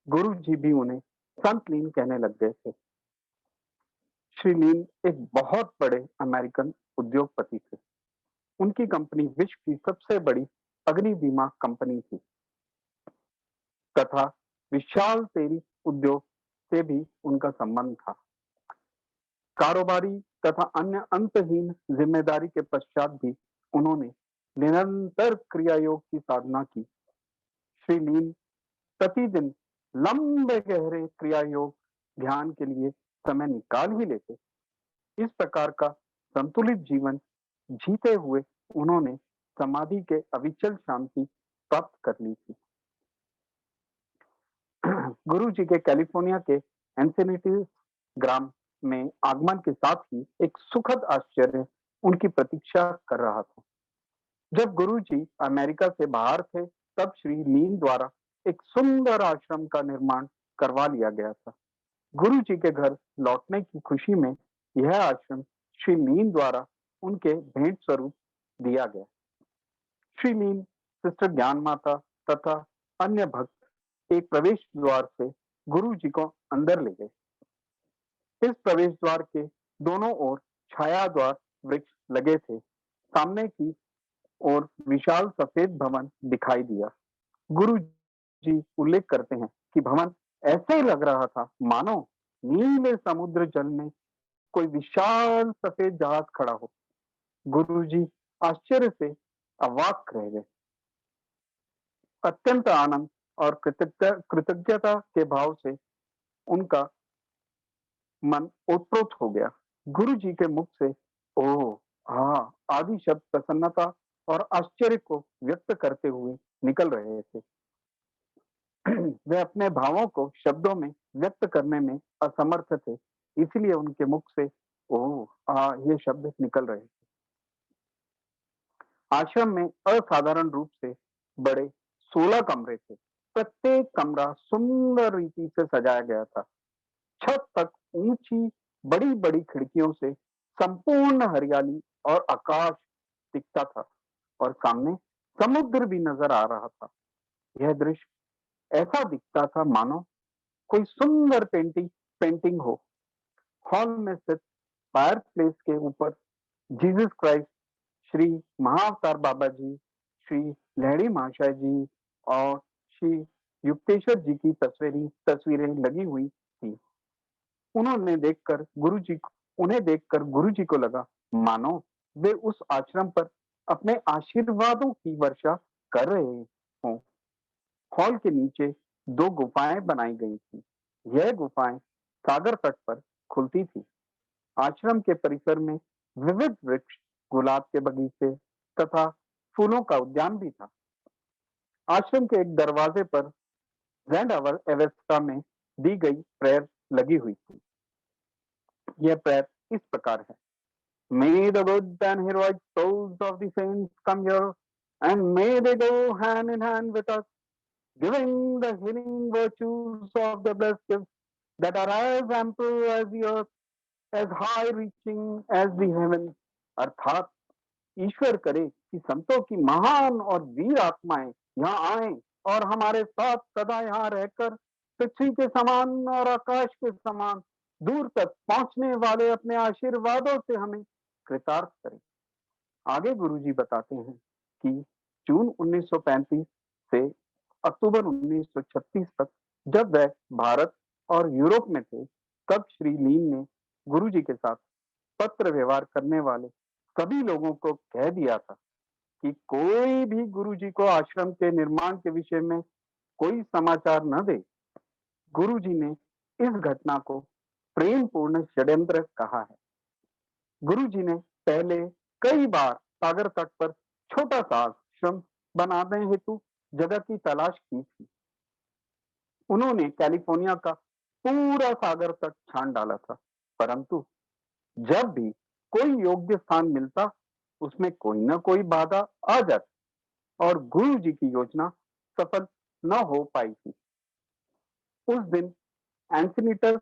गुरु जी भी उन्हें संत लीन कहने लग गए थे। श्री लीन एक बहुत बड़े अमेरिकन उद्योगपति थे। उनकी कंपनी विश्व की सबसे बड़ी अग्नि बीमा कंपनी थी तथा विशाल तेल उद्योग से भी उनका संबंध था। कारोबारी तथा अन्य अंतहीन जिम्मेदारी के पश्चात भी उन्होंने निरंतर क्रिया योग की साधना की। श्री लीन प्रतिदिन लंबे गहरे क्रिया योग ध्यान के लिए समय निकाल ही लेते। इस प्रकार का संतुलित जीवन जीते हुए उन्होंने समाधि के अविचल शांति प्राप्त कर ली थी। गुरु जी के कैलिफोर्निया के एंसेनिटी ग्राम में आगमन के साथ ही एक सुखद आश्चर्य उनकी प्रतीक्षा कर रहा था। जब गुरु जी अमेरिका से बाहर थे, तब श्री लीन द्वारा एक सुंदर आश्रम का निर्माण करवा लिया गया था। गुरु जी के घर लौटने की खुशी में यह आश्रम श्री लीन द्वारा उनके भेंट स्वरूप दिया गया। श्री लीन, सिस्टर ज्ञान माता तथा अन्य भक्त एक प्रवेश द्वार से गुरु जी को अंदर ले गए। इस प्रवेश द्वार के दोनों ओर छाया द्वार वृक्ष लगे थे। सामने की ओर विशाल सफेद भवन दिखाई दिया। गुरु जी उल्लेख करते हैं कि भवन ऐसे ही लग रहा था मानो नीले समुद्र जल में कोई विशाल सफेद जहाज खड़ा हो। गुरु जी आश्चर्य से अवाक रह गए। अत्यंत आनंद और कृतज्ञता के भाव से उनका मन ओतप्रोत हो गया। गुरु जी के मुख से ओह, हाँ आदि शब्द प्रसन्नता और आश्चर्य को व्यक्त करते हुए निकल रहे थे। वे अपने भावों को शब्दों में व्यक्त करने में असमर्थ थे, इसलिए उनके मुख से ओह ये शब्द निकल रहे थे। आश्रम में असाधारण रूप से बड़े 16 कमरे थे। प्रत्येक कमरा सुंदर रीति से सजाया गया था। छत तक ऊंची बड़ी बड़ी खिड़कियों से संपूर्ण हरियाली और आकाश दिखता था और सामने समुद्र भी नजर आ रहा था। यह दृश्य ऐसा दिखता था मानो कोई सुंदर पेंटिंग हो। हॉल में स्थित फायर प्लेस के ऊपर जीसस क्राइस्ट, श्री महाअवतार बाबा जी, श्री लहड़ी महाशय जी और श्री युक्तेश्वर जी की तस्वीरें लगी हुई थी। उन्हें देखकर गुरु जी को लगा मानो वे उस आश्रम पर अपने आशीर्वादों की वर्षा कर रहे हों। हॉल के नीचे 2 गुफाएं बनाई गई थी। यह गुफाएं सागर तट पर खुलती थी। आश्रम के परिसर में विविध वृक्ष, गुलाब के बगीचे तथा फूलों का उद्यान भी था। आश्रम के एक दरवाजे पर ग्रैंड अवेस्टा में दी गई प्रेयर लगी हुई थी। यह प्रेयर इस प्रकार है: May the good and heroic souls of the saints come here, and may they go hand in hand with us, giving the healing virtues of the blessed gifts that are as ample as the earth, as high-reaching as the heaven. अर्थात ईश्वर करे कि संतों की महान और वीर आत्माएं यहाँ आए और हमारे साथ सदा यहाँ रहकर पृथ्वी के समान और आकाश के समान दूर तक पहुंचने वाले अपने आशीर्वादों से हमें कृतार्थ करें। आगे गुरुजी बताते हैं कि जून 1935 से अक्टूबर 1936 तक जब वह भारत और यूरोप में थे, तब श्री लीन ने गुरुजी के साथ पत्र व्यवहार करने वाले सभी लोगों को कह दिया था कि कोई भी गुरुजी को आश्रम के निर्माण के विषय में कोई समाचार न दे। गुरुजी ने इस घटना को प्रेम पूर्ण षड्यंत्र कहा है। गुरुजी ने पहले कई बार सागर तट पर छोटा सा आश्रम बनाने हेतु जगह की तलाश की थी। उन्होंने कैलिफोर्निया का पूरा सागर तट छान डाला था, परंतु जब भी कोई योग्य स्थान मिलता, उसमें कोई न कोई बाधा आ जाती और गुरु जी की योजना सफल न हो पाई थी। उस दिन एंसिनीटस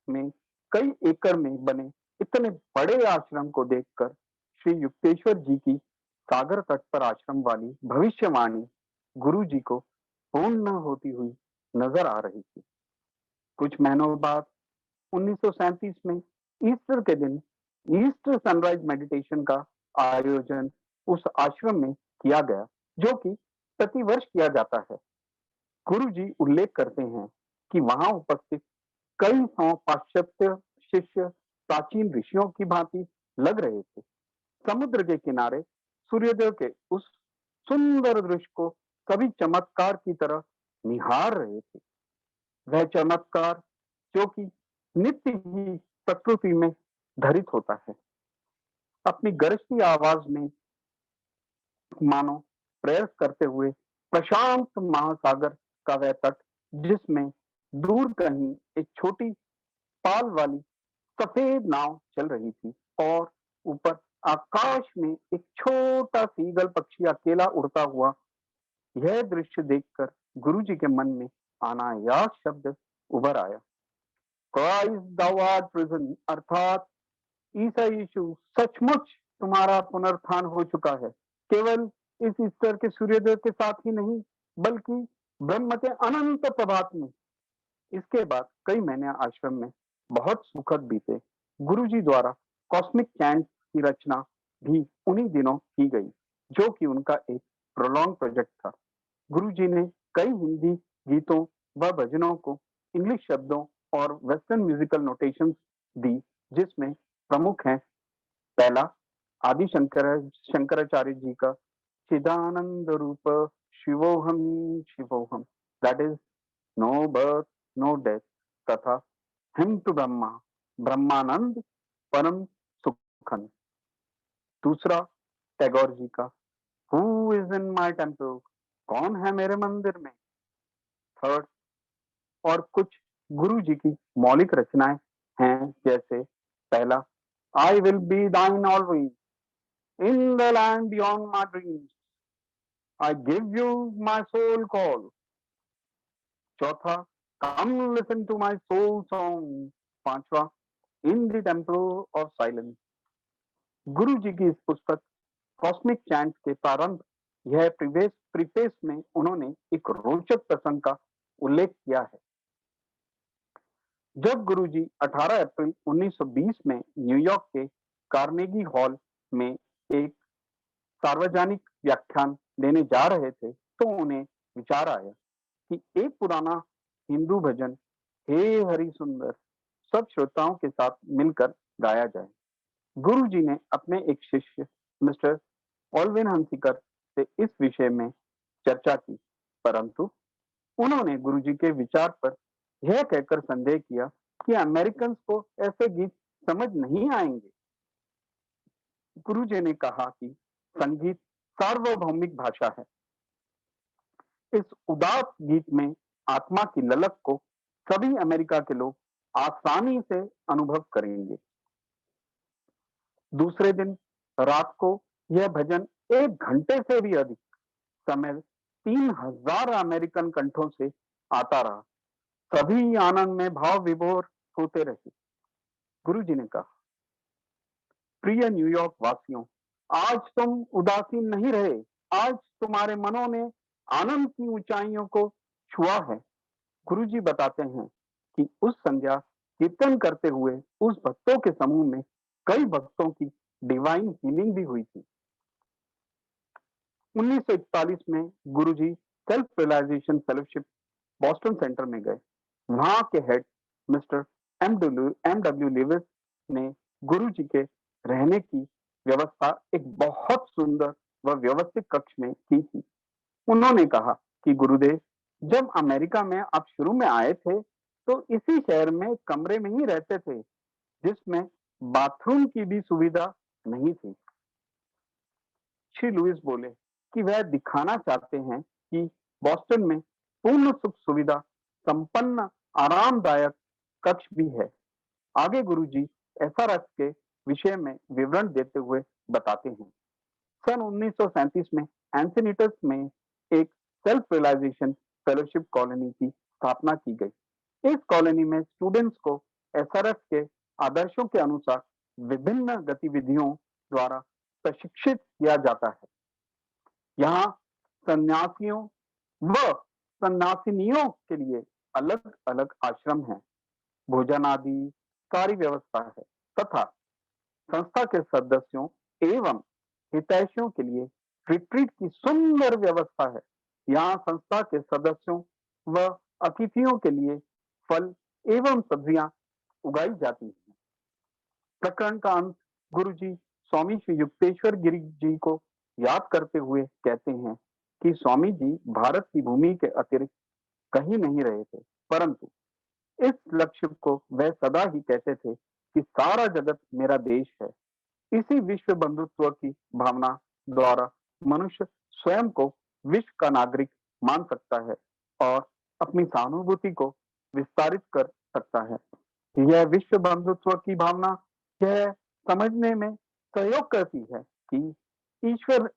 में कई एकड़ में बने इतने बड़े आश्रम को देखकर श्री युक्तेश्वर जी की सागर तट पर आश्रम वाली भविष्यवाणी गुरु जी को पूर्ण होती हुई नजर आ रही थी। कुछ महीनों बाद 1937 में ईस्टर के दिन ईस्टर सनराइज मेडिटेशन का आयोजन उस आश्रम में किया गया, जो कि प्रतिवर्ष किया जाता है। गुरु जी उल्लेख करते हैं कि वहां उपस्थित कई 100 पाश्चात्य शिष्य प्राचीन ऋषियों की भांति लग रहे थे। समुद्र के किनारे सूर्योदय के उस सुंदर दृश्य को सभी चमत्कार की तरह निहार रहे थे। वह चमत्कार जो कि नित्य ही प्रकृति में धरित होता है। अपनी गरजती आवाज में मानो प्रयास करते हुए प्रशांत महासागर का वह तट, जिसमें दूर कहीं एक छोटी पाल वाली सफेद नाव चल रही थी और ऊपर आकाश में एक छोटा सीगल पक्षी अकेला उड़ता हुआ, यह दृश्य देखकर गुरुजी के मन में अनायास शब्द उभर आया, क्राइस्ट thou art risen, अर्थात ईसा यीशु सचमुच तुम्हारा पुनरुत्थान हो चुका है। केवल इस ईस्टर के सूर्योदय के साथ ही नहीं, बल्कि ब्रह्म के अनंत प्रभात में। इसके बाद कई महीने आश्रम में बहुत सुखद बीते। गुरुजी द्वारा कॉस्मिक चैंट की रचना भी उन्हीं दिनों की गई, जो कि उनका एक प्रोलॉन्ग प्रोजेक्ट था। गुरुजी ने कई हिंदी गीतों व भजनों को इंग्लिश शब्दों और वेस्टर्न म्यूजिकल नोटेशंस दी, जिसमें प्रमुख हैं पहला आदि शंकराचार्य जी का चिदानंद रूप शिवोहम शिवोहम, that is no birth no death, तथा हिम टू ब्रह्मा ब्रह्मानंद परम सुखन। दूसरा टैगोर जी का who is in my temple, कौन है मेरे मंदिर में। थर्ड, और कुछ गुरु जी की मौलिक रचनाएं हैं, जैसे पहला I will be thine always in the land beyond my dreams, I give you my soul call. चौथा come listen to my soul song. पांचवा in the temple of silence. Guru ji की इस पुस्तक कॉस्मिक चैंट के प्रारंभ यह प्रीफेस में उन्होंने एक रोचक प्रसंग का उल्लेख किया है। जब गुरुजी 18 अप्रैल 1920 में न्यूयॉर्क के कार्नेगी हॉल में एक सार्वजनिक व्याख्यान देने जा रहे थे, तो उन्हें विचार आया कि एक पुराना हिंदू भजन हे हरि सुंदर सब श्रोताओं के साथ मिलकर गाया जाए। गुरुजी ने अपने एक शिष्य मिस्टर ऑल्विन हंसिकर से इस विषय में चर्चा की, परंतु उन्होंने गुरुजी के विचार पर यह कहकर संदेह किया कि अमेरिकन को ऐसे गीत समझ नहीं आएंगे। गुरुजी ने कहा कि संगीत सार्वभौमिक भाषा है। इस उदास गीत में आत्मा की ललक को सभी अमेरिका के लोग आसानी से अनुभव करेंगे। दूसरे दिन रात को यह भजन 1 घंटे से भी अधिक समय 3000 अमेरिकन कंठों से आता रहा। सभी आनंद में भाव विभोर होते रहे। गुरुजी ने कहा, प्रिय न्यूयॉर्क वासियों, आज तुम उदासीन नहीं रहे, आज तुम्हारे मनों ने आनंद की ऊंचाइयों को छुआ है। गुरुजी बताते हैं कि उस संध्या कीर्तन करते हुए उस भक्तों के समूह में कई भक्तों की डिवाइन हीलिंग भी हुई थी। 1941 में Guruji self realization fellowship Boston center में गए। वहां के हेड मिस्टर एम.डब्ल्यू. लेविस ने गुरुजी के रहने की व्यवस्था एक बहुत सुंदर व व्यवस्थित कक्ष में की थी। उन्होंने कहा कि गुरुदेव, जब अमेरिका में आप शुरू में आए थे तो इसी शहर में कमरे में ही रहते थे, जिसमें बाथरूम की भी सुविधा नहीं थी। श्री लुइस बोले कि वह दिखाना चाहते हैं कि बॉस्टन में पूर्ण सुख सुविधा संपन्न आरामदायक कक्ष भी है। आगे गुरुजी एसआरएफ के विषय में विवरण देते हुए बताते हैं, सन 1937 में एंसिनिटस में एक सेल्फ रियलाइजेशन फेलोशिप कॉलोनी की स्थापना की गई। इस कॉलोनी में स्टूडेंट्स को एसआरएफ के आदर्शों के अनुसार विभिन्न गतिविधियों द्वारा प्रशिक्षित किया जाता है। यहाँ सन्यासियों व सन्यासिनियों के लिए अलग अलग आश्रम हैं, भोजन आदि सारी व्यवस्था है, तथा संस्था के सदस्यों एवं हितैषियों के लिए रिट्रीट की सुंदर व्यवस्था है। यहाँ संस्था के सदस्यों व अतिथियों के लिए फल एवं सब्जियां उगाई जाती हैं। प्रकरण का अंत गुरुजी स्वामी श्री युक्तेश्वर गिरी जी को याद करते हुए कहते हैं कि स्वामी जी भारत की भूमि के अतिरिक्त कहीं नहीं रहे थे, परंतु इस लक्ष्य को वह सदा ही कहते थे कि सारा जगत मेरा देश है। इसी विश्व बंधुत्व की भावना द्वारा मनुष्य स्वयं को विश्व का नागरिक मान सकता है और अपनी सहानुभूति को विस्तारित कर सकता है। यह विश्व बंधुत्व की भावना यह समझने में सहयोग करती है कि ईश्वर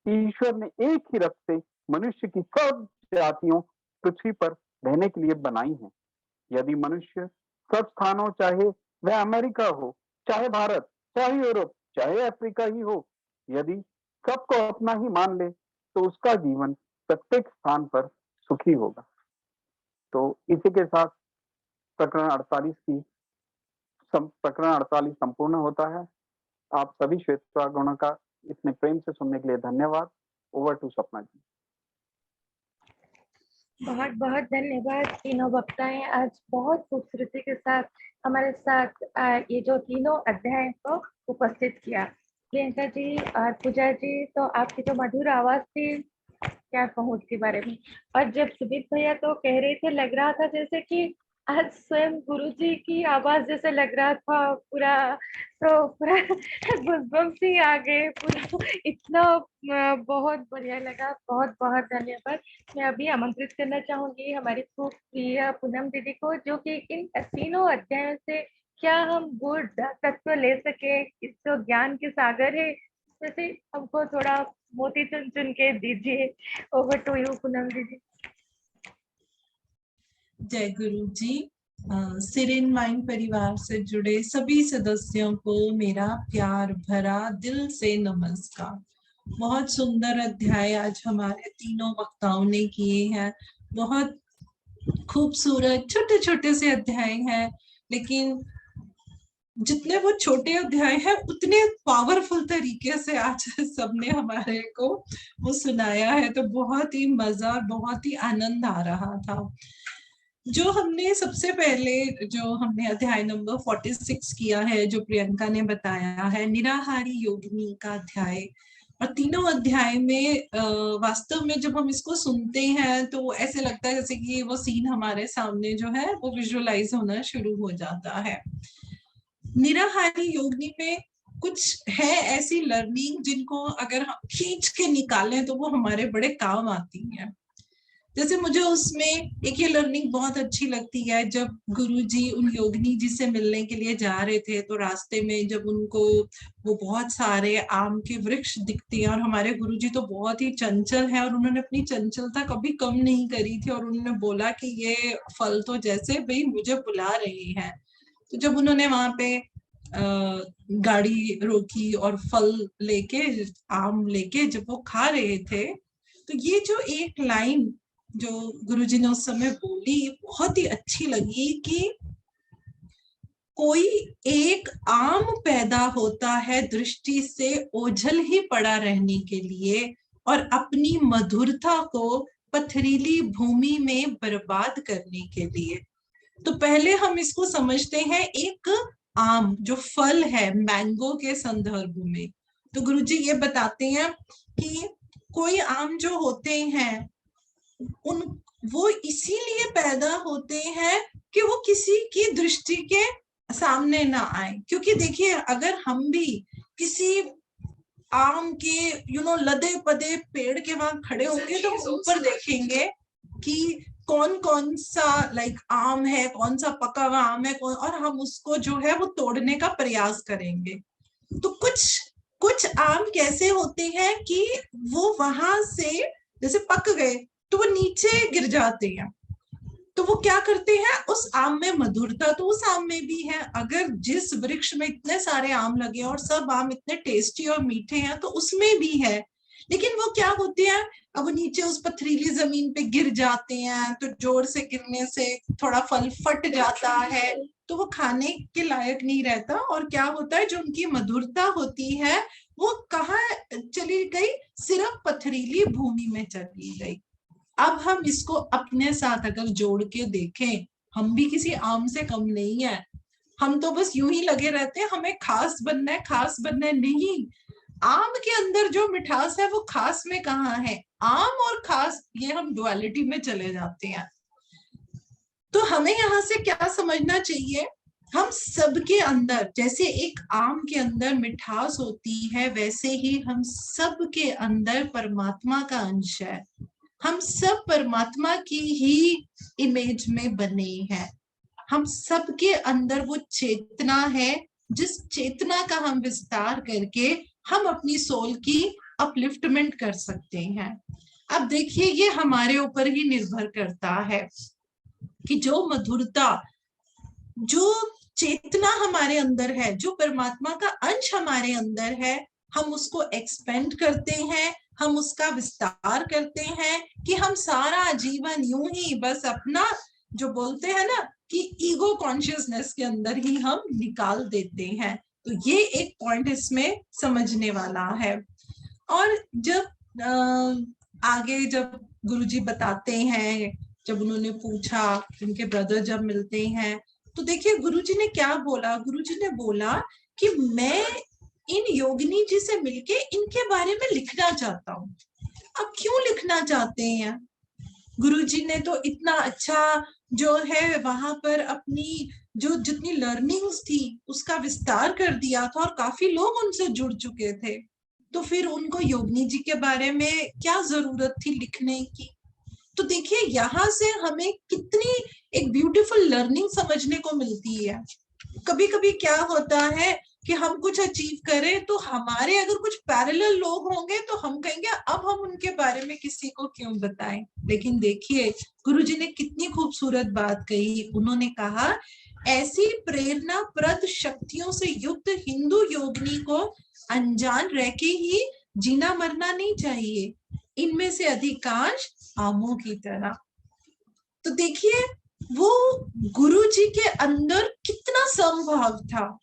ईश्वर ने एक ही रक्त से मनुष्य की सब जातियों पृथ्वी पर रहने के लिए बनाई हैं। यदि मनुष्य सब स्थानों, चाहे वह अमेरिका हो, चाहे भारत, चाहे यूरोप, चाहे अफ्रीका ही हो, यदि सबको अपना ही मान ले तो उसका जीवन प्रत्येक स्थान पर सुखी होगा। तो इसी के साथ प्रकरण 48 संपूर्ण होता है। आप सभी श्वेतागणों का इतने प्रेम से सुनने के लिए धन्यवाद। ओवर टू सपना जी। बहुत बहुत धन्यवाद तीनों वक्ताएं आज बहुत खूबसूरती के साथ हमारे साथ ये जो तीनों अध्याय को उपस्थित किया। प्रियंका जी और पूजा जी, तो आपकी जो मधुर आवाज थी, क्या कहूँ उसके बारे में। और जब सुमित भैया तो कह रहे थे, लग रहा था जैसे कि आज स्वयं गुरु जी की आवाज जैसे लग रहा था पूरा, तो पूरा गूज़बम्स ही आ गए पूरा, इतना बहुत बढ़िया लगा। बहुत बहुत धन्यवाद। मैं अभी आमंत्रित करना चाहूंगी हमारी खूब प्रिय पूनम दीदी को, जो कि इन तीनों अध्यायों से क्या हम गुण तत्व ले सके, इस जो ज्ञान के सागर है, जैसे हमको थोड़ा मोती चुन चुन के दीजिए। ओवर टू यू पूनम दीदी। जय गुरु जी। सिरेन माइंड परिवार से जुड़े सभी सदस्यों को मेरा प्यार भरा दिल से नमस्कार। बहुत सुंदर अध्याय आज हमारे तीनों वक्ताओं ने किए हैं। बहुत खूबसूरत छोटे छोटे से अध्याय हैं, लेकिन जितने वो छोटे अध्याय हैं उतने पावरफुल तरीके से आज सबने हमारे को वो सुनाया है। तो बहुत ही मजा, बहुत ही आनंद आ रहा था। जो हमने सबसे पहले जो हमने अध्याय नंबर 46 किया है, जो प्रियंका ने बताया है, निराहारी योगिनी का अध्याय। और तीनों अध्याय में वास्तव में जब हम इसको सुनते हैं तो ऐसे लगता है जैसे कि वो सीन हमारे सामने जो है वो विजुअलाइज होना शुरू हो जाता है। निराहारी योगिनी में कुछ है ऐसी लर्निंग जिनको अगर हम खींच के निकालें तो वो हमारे बड़े काम आती है। जैसे मुझे उसमें एक ये लर्निंग बहुत अच्छी लगती है, जब गुरुजी उन योगिनी जी से मिलने के लिए जा रहे थे तो रास्ते में जब उनको वो बहुत सारे आम के वृक्ष दिखते हैं, और हमारे गुरुजी तो बहुत ही चंचल है और उन्होंने अपनी चंचलता कभी कम नहीं करी थी, और उन्होंने बोला कि ये फल तो जैसे भाई मुझे बुला रहे हैं। तो जब उन्होंने वहां पे गाड़ी रोकी और फल लेके, आम लेके जब वो खा रहे थे, तो ये जो एक लाइन जो गुरुजी ने उस समय बोली बहुत ही अच्छी लगी कि कोई एक आम पैदा होता है दृष्टि से ओझल ही पड़ा रहने के लिए और अपनी मधुरता को पथरीली भूमि में बर्बाद करने के लिए। तो पहले हम इसको समझते हैं एक आम जो फल है, मैंगो के संदर्भ में। तो गुरुजी ये बताते हैं कि कोई आम जो होते हैं उन वो इसीलिए पैदा होते हैं कि वो किसी की दृष्टि के सामने ना आए। क्योंकि देखिए, अगर हम भी किसी आम के लदे पदे पेड़ के वहां खड़े होंगे तो ऊपर देखेंगे कि कौन कौन सा आम है, कौन सा पका हुआ आम है, और हम उसको जो है वो तोड़ने का प्रयास करेंगे। तो कुछ आम कैसे होते हैं कि वो वहां से जैसे पक गए तो वो नीचे गिर जाते हैं। तो वो क्या करते हैं, उस आम में मधुरता तो उस आम में भी है। अगर जिस वृक्ष में इतने सारे आम लगे और सब आम इतने टेस्टी और मीठे हैं तो उसमें भी है, लेकिन वो क्या होते हैं, अब वो नीचे उस पथरीली जमीन पे गिर जाते हैं, तो जोर से गिरने से थोड़ा फल फट जाता है, तो वो खाने के लायक नहीं रहता। और क्या होता है, जो उनकी मधुरता होती है वो कहाँ चली गई, सिर्फ पथरीली भूमि में चली गई। अब हम इसको अपने साथ अगर जोड़ के देखें, हम भी किसी आम से कम नहीं है। हम तो बस यूं ही लगे रहते हैं हमें खास बनना है, खास बनना है। नहीं, आम के अंदर जो मिठास है वो खास में कहाँ है? आम और खास, ये हम डुअलिटी में चले जाते हैं। तो हमें यहाँ से क्या समझना चाहिए, हम सबके अंदर, जैसे एक आम के अंदर मिठास होती है, वैसे ही हम सबके अंदर परमात्मा का अंश है। हम सब परमात्मा की ही इमेज में बने हैं। हम सबके अंदर वो चेतना है, जिस चेतना का हम विस्तार करके हम अपनी सोल की अपलिफ्टमेंट कर सकते हैं। अब देखिए, ये हमारे ऊपर ही निर्भर करता है कि जो मधुरता, जो चेतना हमारे अंदर है, जो परमात्मा का अंश हमारे अंदर है, हम उसको एक्सपेंड करते हैं, हम उसका विस्तार करते हैं कि हम सारा जीवन यूं ही बस अपना, जो बोलते हैं ना कि ईगो कॉन्शियसनेस के अंदर ही हम निकाल देते हैं। तो ये एक पॉइंट इसमें समझने वाला है। और जब आगे जब गुरुजी बताते हैं, जब उन्होंने पूछा, उनके ब्रदर जब मिलते हैं, तो देखिए गुरुजी ने क्या बोला। गुरुजी ने बोला कि मैं इन योगिनी जी से मिलके इनके बारे में लिखना चाहता हूँ। अब क्यों लिखना चाहते हैं? गुरुजी ने तो इतना अच्छा जो है वहां पर अपनी जो जितनी लर्निंग्स थी उसका विस्तार कर दिया था, और काफी लोग उनसे जुड़ चुके थे। तो फिर उनको योगिनी जी के बारे में क्या जरूरत थी लिखने की? तो देखिए यहाँ से हमें कितनी एक ब्यूटीफुल लर्निंग समझने को मिलती है। कभी कभी क्या होता है कि हम कुछ अचीव करें तो हमारे अगर कुछ पैरेलल लोग होंगे तो हम कहेंगे अब हम उनके बारे में किसी को क्यों बताएं। लेकिन देखिए गुरुजी ने कितनी खूबसूरत बात कही। उन्होंने कहा, ऐसी प्रेरणाप्रद शक्तियों से युक्त हिंदू योगिनी को अनजान रह के ही जीना मरना नहीं चाहिए, इनमें से अधिकांश आमों की तरह। तो देखिए वो गुरुजी के अंदर कितना समभाव था,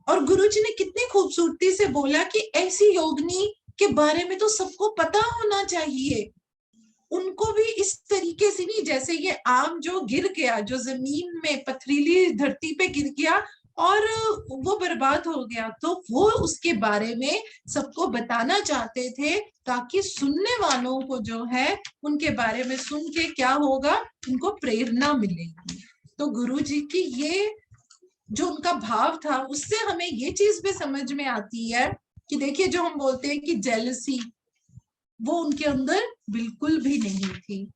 और गुरुजी ने कितनी खूबसूरती से बोला कि ऐसी योगिनी के बारे में तो सबको पता होना चाहिए। उनको भी इस तरीके से नहीं, जैसे ये आम जो गिर गया, जो जमीन में पथरीली धरती पे गिर गया और वो बर्बाद हो गया, तो वो उसके बारे में सबको बताना चाहते थे, ताकि सुनने वालों को जो है उनके बारे में सुन के क्या होगा, उनको प्रेरणा मिलेगी। तो गुरुजी की ये जो उनका भाव था, उससे हमें ये चीज भी समझ में आती है कि देखिए जो हम बोलते हैं कि जेलसी, वो उनके अंदर बिल्कुल भी नहीं थी।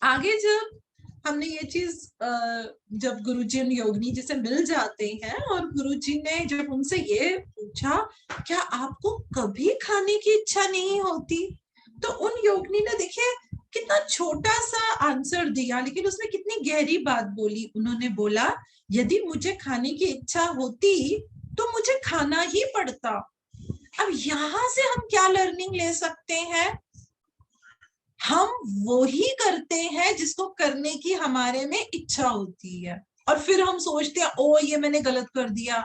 आगे जब हमने ये चीज जब गुरुजी योगिनी जी से मिल जाते हैं और गुरुजी ने जब उनसे ये पूछा, क्या आपको कभी खाने की इच्छा नहीं होती? तो उन योगिनी ने देखिए कितना छोटा सा आंसर दिया, लेकिन उसमें कितनी गहरी बात बोली। उन्होंने बोला, यदि मुझे खाने की इच्छा होती तो मुझे खाना ही पड़ता। अब यहाँ से हम क्या लर्निंग ले सकते हैं? हम वो ही करते हैं जिसको करने की हमारे में इच्छा होती है, और फिर हम सोचते हैं ओ ये मैंने गलत कर दिया,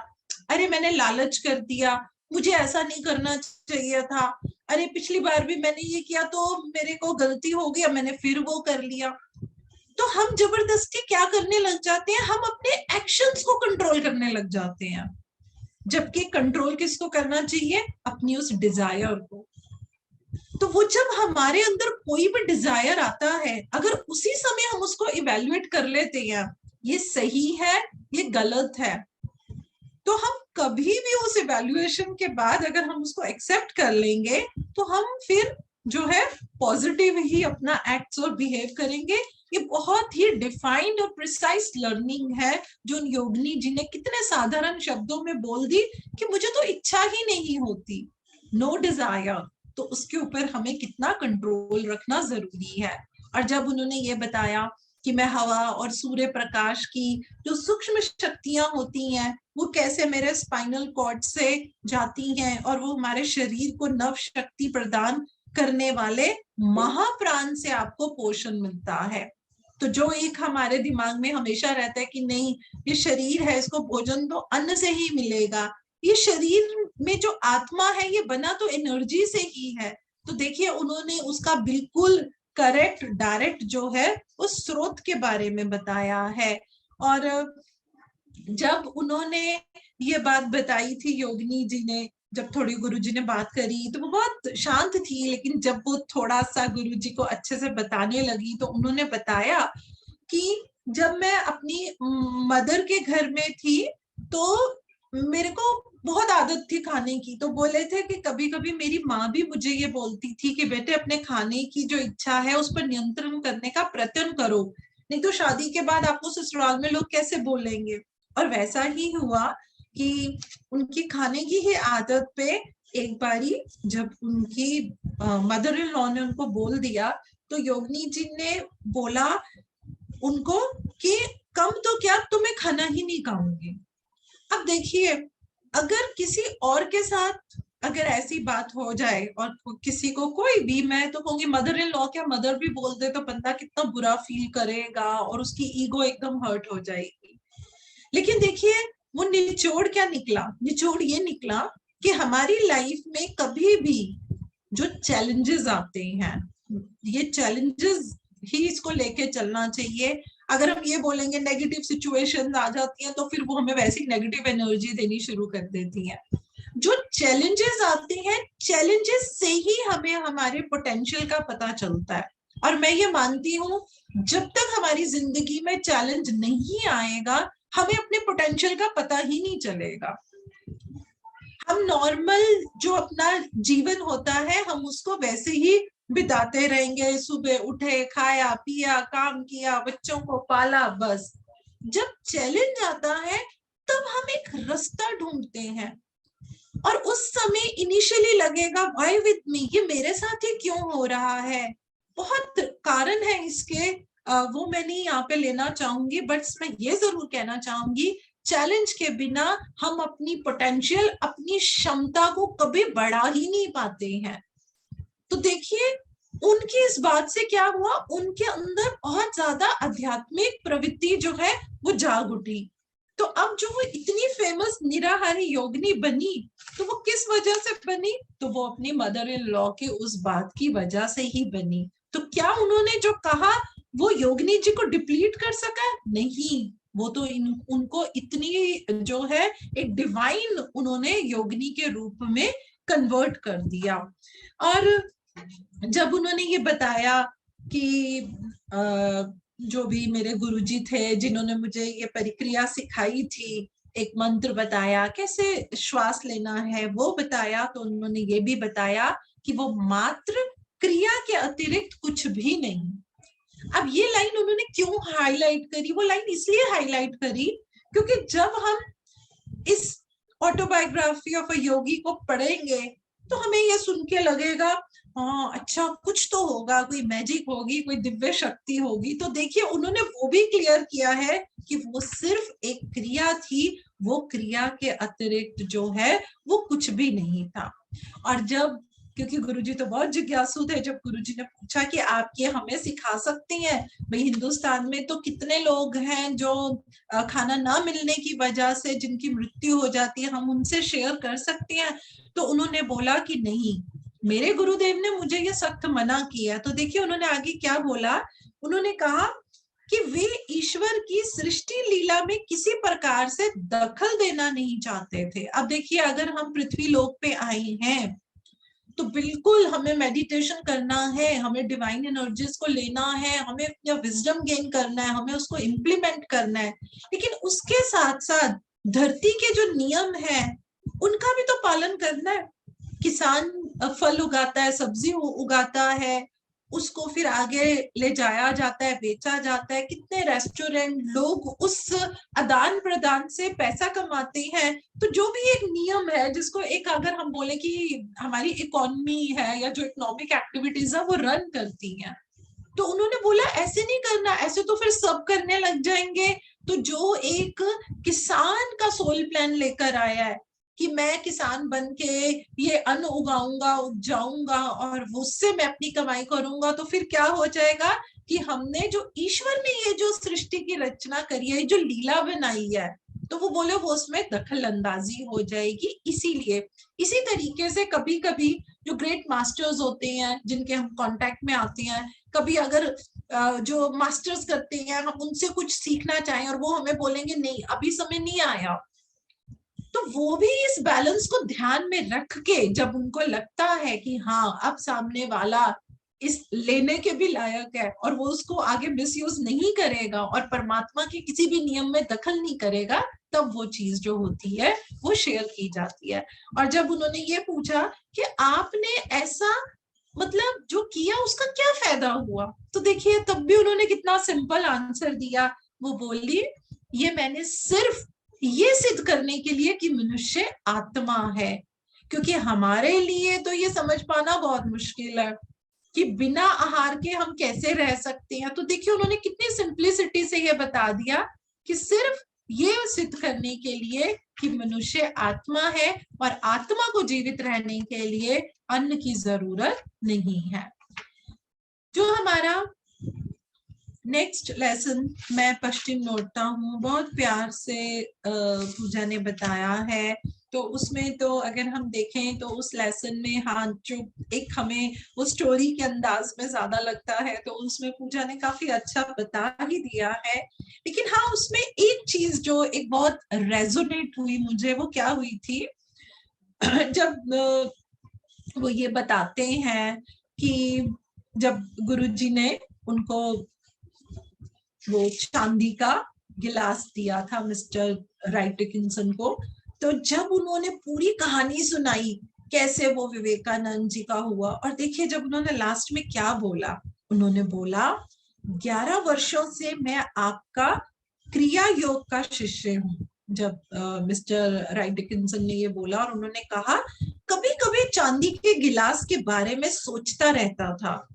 अरे मैंने लालच कर दिया, मुझे ऐसा नहीं करना चाहिए था, अरे पिछली बार भी मैंने ये किया तो मेरे को गलती हो गई, मैंने फिर वो कर लिया। तो हम जबरदस्ती क्या करने लग जाते हैं, हम अपने एक्शंस को कंट्रोल करने लग जाते हैं, जबकि कंट्रोल किसको करना चाहिए? अपनी उस डिजायर को। तो वो जब हमारे अंदर कोई भी डिजायर आता है, अगर उसी समय हम उसको इवेल्युएट कर लेते हैं, ये सही है ये गलत है, तो हम कभी भी उस इवेल्युएशन के बाद अगर हम उसको एक्सेप्ट कर लेंगे तो हम फिर जो है पॉजिटिव ही अपना एक्ट्स और बिहेव करेंगे। ये बहुत ही डिफाइंड और प्रिसाइज लर्निंग है जो उन योगिनी जी ने कितने साधारण शब्दों में बोल दी कि मुझे तो इच्छा ही नहीं होती, नो डिजायर। तो उसके ऊपर हमें कितना कंट्रोल रखना जरूरी है। और जब उन्होंने ये बताया कि मैं हवा और सूर्य प्रकाश की जो सूक्ष्म शक्तियां होती हैं वो कैसे मेरे स्पाइनल कॉर्ड से जाती हैं और वो हमारे शरीर को नव शक्ति प्रदान करने वाले महाप्राण से आपको पोषण मिलता है। तो जो एक हमारे दिमाग में हमेशा रहता है कि नहीं ये शरीर है, इसको भोजन तो अन्न से ही मिलेगा, ये शरीर में जो आत्मा है ये बना तो एनर्जी से ही है। तो देखिए उन्होंने उसका बिल्कुल करेक्ट डायरेक्ट जो है उस स्रोत के बारे में बताया है। और जब उन्होंने ये बात बताई थी योगिनी जी ने जब थोड़ी गुरुजी ने बात करी तो वो बहुत शांत थी, लेकिन जब वो थोड़ा सा गुरुजी को अच्छे से बताने लगी तो उन्होंने बताया कि जब मैं अपनी मदर के घर में थी तो मेरे को बहुत आदत थी खाने की, तो बोले थे कि कभी कभी मेरी माँ भी मुझे ये बोलती थी कि बेटे अपने खाने की जो इच्छा है उस पर नियंत्रण करने का प्रयत्न करो, नहीं तो शादी के बाद आपको ससुराल में लोग कैसे बोलेंगे। और वैसा ही हुआ कि उनकी खाने की ही आदत पे एक बारी जब उनकी मदर इन लॉ ने उनको बोल दिया तो योगिनी जी ने बोला उनको कि कम तो क्या तुम्हें खाना ही नहीं खाऊंगी। अब देखिए, अगर किसी और के साथ अगर ऐसी बात हो जाए और किसी को कोई भी, मैं तो कहूंगी मदर इन लॉ क्या मदर भी बोल दे तो बंदा कितना बुरा फील करेगा और उसकी ईगो एकदम हर्ट हो जाएगी। लेकिन देखिए वो निचोड़ क्या निकला, निचोड़ ये निकला कि हमारी लाइफ में कभी भी जो चैलेंजेस आते हैं, ये चैलेंजेस ही इसको लेके चलना चाहिए। अगर हम ये बोलेंगे नेगेटिव सिचुएशंस आ जाती हैं तो फिर वो हमें वैसी नेगेटिव एनर्जी देनी शुरू कर देती है। जो चैलेंजेस आते हैं, चैलेंजेस से ही हमें हमारे पोटेंशियल का पता चलता है। और मैं ये मानती हूँ जब तक हमारी जिंदगी में चैलेंज नहीं आएगा हमें अपने पोटेंशियल का पता ही नहीं चलेगा। हम नॉर्मल जो अपना जीवन होता है हम उसको वैसे ही बिताते रहेंगे, सुबह उठे, खाया पिया, काम किया, बच्चों को पाला, बस। जब चैलेंज आता है तब हम एक रास्ता ढूंढते हैं और उस समय इनिशियली लगेगा व्हाई विद मी, ये मेरे साथ ही क्यों हो रहा है। बहुत कारण है इसके, वो मैं नहीं यहाँ पे लेना चाहूंगी, बट मैं ये जरूर कहना चाहूंगी चैलेंज के बिना हम अपनी पोटेंशियल, अपनी क्षमता को कभी बढ़ा ही नहीं पाते हैं। तो देखिए उनकी इस बात से क्या हुआ, उनके अंदर बहुत ज्यादा आध्यात्मिक प्रवृत्ति जो है वो जाग उठी। तो अब जो वो इतनी फेमस निराहारी योगिनी बनी तो वो किस वजह से बनी, तो वो अपनी मदर इन लॉ के उस बात की वजह से ही बनी। तो क्या उन्होंने जो कहा वो योगिनी जी को डिप्लीट कर सका? नहीं, वो तो उनको इतनी जो है एक डिवाइन उन्होंने योगिनी के रूप में कन्वर्ट कर दिया। और जब उन्होंने ये बताया कि जो भी मेरे गुरुजी थे जिन्होंने मुझे ये प्रक्रिया सिखाई थी, एक मंत्र बताया, कैसे श्वास लेना है वो बताया, तो उन्होंने ये भी बताया कि वो मात्र क्रिया के अतिरिक्त कुछ भी नहीं। अब ये लाइन उन्होंने क्यों हाईलाइट करी? वो लाइन इसलिए हाईलाइट करी क्योंकि जब हम इस ऑटोबायोग्राफी ऑफ अ योगी को पढ़ेंगे तो हमें ये सुन के लगेगा हाँ अच्छा कुछ तो होगा, कोई मैजिक होगी, कोई दिव्य शक्ति होगी। तो देखिए उन्होंने वो भी क्लियर किया है कि वो सिर्फ एक क्रिया थी, वो क्रिया के अतिरिक्त जो है वो कुछ भी नहीं था। और जब, क्योंकि गुरुजी तो बहुत जिज्ञासु थे, जब गुरुजी ने पूछा कि आप ये हमें सिखा सकती हैं, भाई हिंदुस्तान में तो कितने लोग हैं जो खाना ना मिलने की वजह से जिनकी मृत्यु हो जाती है, हम उनसे शेयर कर सकते हैं? तो उन्होंने बोला कि नहीं, मेरे गुरुदेव ने मुझे ये सख्त मना किया। तो देखिए उन्होंने आगे क्या बोला, उन्होंने कहा कि वे ईश्वर की सृष्टि लीला में किसी प्रकार से दखल देना नहीं चाहते थे। अब देखिए अगर हम पृथ्वी लोक पे आए हैं तो बिल्कुल हमें मेडिटेशन करना है, हमें डिवाइन एनर्जीज को लेना है, हमें अपना विजडम गेन करना है, हमें उसको इम्प्लीमेंट करना है, लेकिन उसके साथ साथ धरती के जो नियम है उनका भी तो पालन करना है। किसान फल उगाता है, सब्जी उगाता है, उसको फिर आगे ले जाया जाता है, बेचा जाता है, कितने रेस्टोरेंट लोग उस आदान प्रदान से पैसा कमाते हैं। तो जो भी एक नियम है जिसको एक अगर हम बोले कि हमारी इकोनॉमी है या जो इकोनॉमिक एक्टिविटीज है वो रन करती हैं, तो उन्होंने बोला ऐसे नहीं करना, ऐसे तो फिर सब करने लग जाएंगे। तो जो एक किसान का सोल प्लान लेकर आया है कि मैं किसान बन के ये अन्न उगाऊंगा, उपजाऊंगा और उससे मैं अपनी कमाई करूंगा, तो फिर क्या हो जाएगा कि हमने जो ईश्वर ने ये जो सृष्टि की रचना करी है, जो लीला बनाई है, तो वो बोले वो उसमें दखल अंदाजी हो जाएगी। इसीलिए इसी तरीके से कभी कभी जो ग्रेट मास्टर्स होते हैं जिनके हम कांटेक्ट में आते हैं, कभी अगर जो मास्टर्स करते हैं हम उनसे कुछ सीखना चाहें और वो हमें बोलेंगे नहीं अभी समय नहीं आया, तो तो वो भी इस बैलेंस को ध्यान में रख के, जब उनको लगता है कि हाँ अब सामने वाला इस लेने के भी लायक है और वो उसको आगे मिसयूज नहीं करेगा और परमात्मा के किसी भी नियम में दखल नहीं करेगा, तब वो चीज जो होती है वो शेयर की जाती है। और जब उन्होंने ये पूछा कि आपने ऐसा मतलब जो किया उसका क्या फायदा हुआ, तो देखिए तब भी उन्होंने कितना सिंपल आंसर दिया। वो बोली ये मैंने सिर्फ ये सिद्ध करने के लिए कि मनुष्य आत्मा है, क्योंकि हमारे लिए तो ये समझ पाना बहुत मुश्किल है कि बिना आहार के हम कैसे रह सकते हैं। तो देखिए उन्होंने कितनी सिंप्लिसिटी से ये बता दिया कि सिर्फ ये सिद्ध करने के लिए कि मनुष्य आत्मा है और आत्मा को जीवित रहने के लिए अन्न की जरूरत नहीं है। जो हमारा नेक्स्ट लेसन मैं पश्चिम नोटता हूँ, बहुत प्यार से पूजा ने बताया है। तो उसमें तो अगर हम देखें तो उस लेसन में हाँ जो एक हमें वो स्टोरी के अंदाज में ज्यादा लगता है, तो उसमें पूजा ने काफी अच्छा बता ही दिया है। लेकिन हाँ उसमें एक चीज जो एक बहुत रेजोनेट हुई मुझे, वो क्या हुई थी जब वो ये बताते हैं कि जब गुरुजी ने उनको वो चांदी का गिलास दिया था मिस्टर राइट डिकिंसन को, तो जब उन्होंने पूरी कहानी सुनाई कैसे वो विवेकानंद जी का हुआ, और देखिए जब उन्होंने लास्ट में क्या बोला, उन्होंने बोला 11 वर्षों से मैं आपका क्रिया योग का शिष्य हूँ। जब मिस्टर राइट डिकिंसन ने ये बोला और उन्होंने कहा कभी कभी चांदी के गिलास के बारे में सोचता रहता था,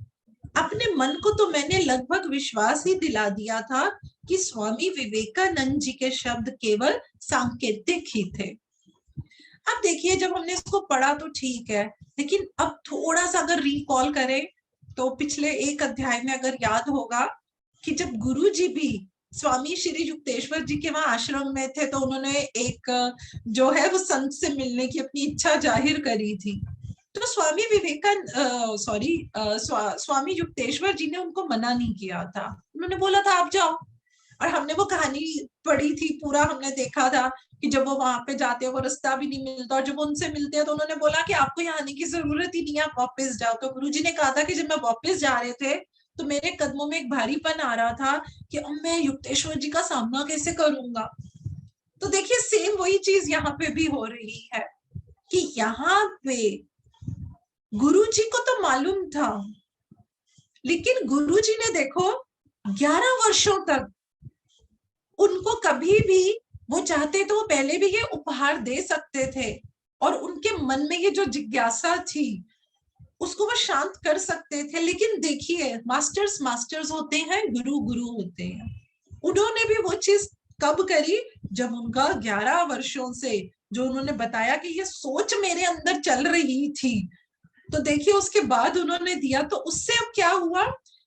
अपने मन को तो मैंने लगभग विश्वास ही दिला दिया था कि स्वामी विवेकानंद जी के शब्द केवल सांकेतिक ही थे। अब देखिए जब हमने इसको पढ़ा तो ठीक है, लेकिन अब थोड़ा सा अगर रिकॉल करें तो पिछले एक अध्याय में अगर याद होगा कि जब गुरु जी भी स्वामी श्री युक्तेश्वर जी के वहां आश्रम में थे, तो उन्होंने एक जो है वो संत से मिलने की अपनी इच्छा जाहिर करी थी। तो स्वामी स्वामी युक्तेश्वर जी ने उनको मना नहीं किया था, उन्होंने बोला था आप जाओ। और हमने वो कहानी पढ़ी थी, पूरा हमने देखा था कि जब वो वहां पे जाते हैं वो रास्ता भी नहीं मिलता, और जब उनसे मिलते हैं तो उन्होंने बोला कि आपको यहाँ आने की जरूरत ही नहीं है, आप वापस जाओ। तो गुरुजी ने कहा था कि जब मैं वापस जा रहे थे तो मेरे कदमों में एक भारीपन आ रहा था कि अब मैं युक्तेश्वर जी का सामना कैसे करूंगा। तो देखिए सेम वही चीज यहाँ पे भी हो रही है कि यहाँ पे गुरुजी को तो मालूम था, लेकिन गुरुजी ने देखो 11 वर्षों तक उनको कभी भी वो चाहते तो वो पहले भी ये उपहार दे सकते थे, और उनके मन में ये जो जिज्ञासा थी उसको वो शांत कर सकते थे। लेकिन देखिए मास्टर्स होते हैं, गुरु होते हैं। उन्होंने भी वो चीज कब करी, जब उनका 11 वर्षों से जो उन्होंने बताया कि ये सोच मेरे अंदर चल रही थी, तो देखिए उसके बाद उन्होंने दिया। तो उससे अब क्या हुआ,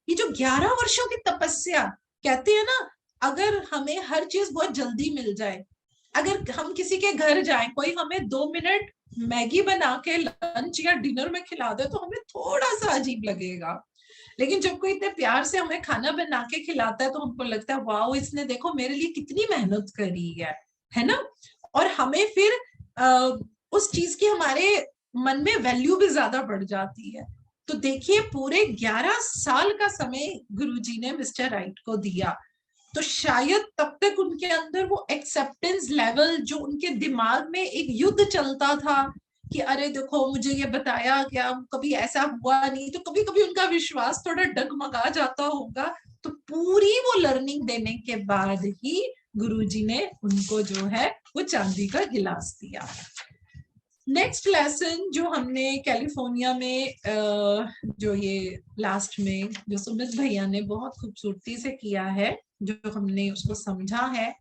ये जो 11 वर्षों की तपस्या, कहते हैं ना अगर हमें हर चीज बहुत जल्दी मिल जाए, अगर हम किसी के घर जाएं, कोई हमें 2 मिनट मैगी बना के लंच या डिनर में खिला दे तो हमें थोड़ा सा अजीब लगेगा, लेकिन जब कोई इतने प्यार से हमें खाना बना के खिलाता है तो हमको लगता है वाओ इसने देखो मेरे लिए कितनी मेहनत करी है ना। और हमें फिर उस चीज की हमारे मन में वैल्यू भी ज्यादा बढ़ जाती है। तो देखिए पूरे 11 साल का समय गुरुजी ने मिस्टर राइट को दिया, तो शायद तब तक उनके अंदर वो एक्सेप्टेंस लेवल, जो उनके दिमाग में एक युद्ध चलता था कि अरे देखो मुझे ये बताया क्या, कभी ऐसा हुआ नहीं, तो कभी कभी उनका विश्वास थोड़ा डगमगा जाता होगा। तो पूरी वो लर्निंग देने के बाद ही गुरुजी ने उनको जो है वो चांदी का गिलास दिया। नेक्स्ट लेसन जो हमने कैलिफोर्निया में जो ये लास्ट में जो सुमित भैया ने बहुत खूबसूरती से किया है, जो हमने उसको समझा है,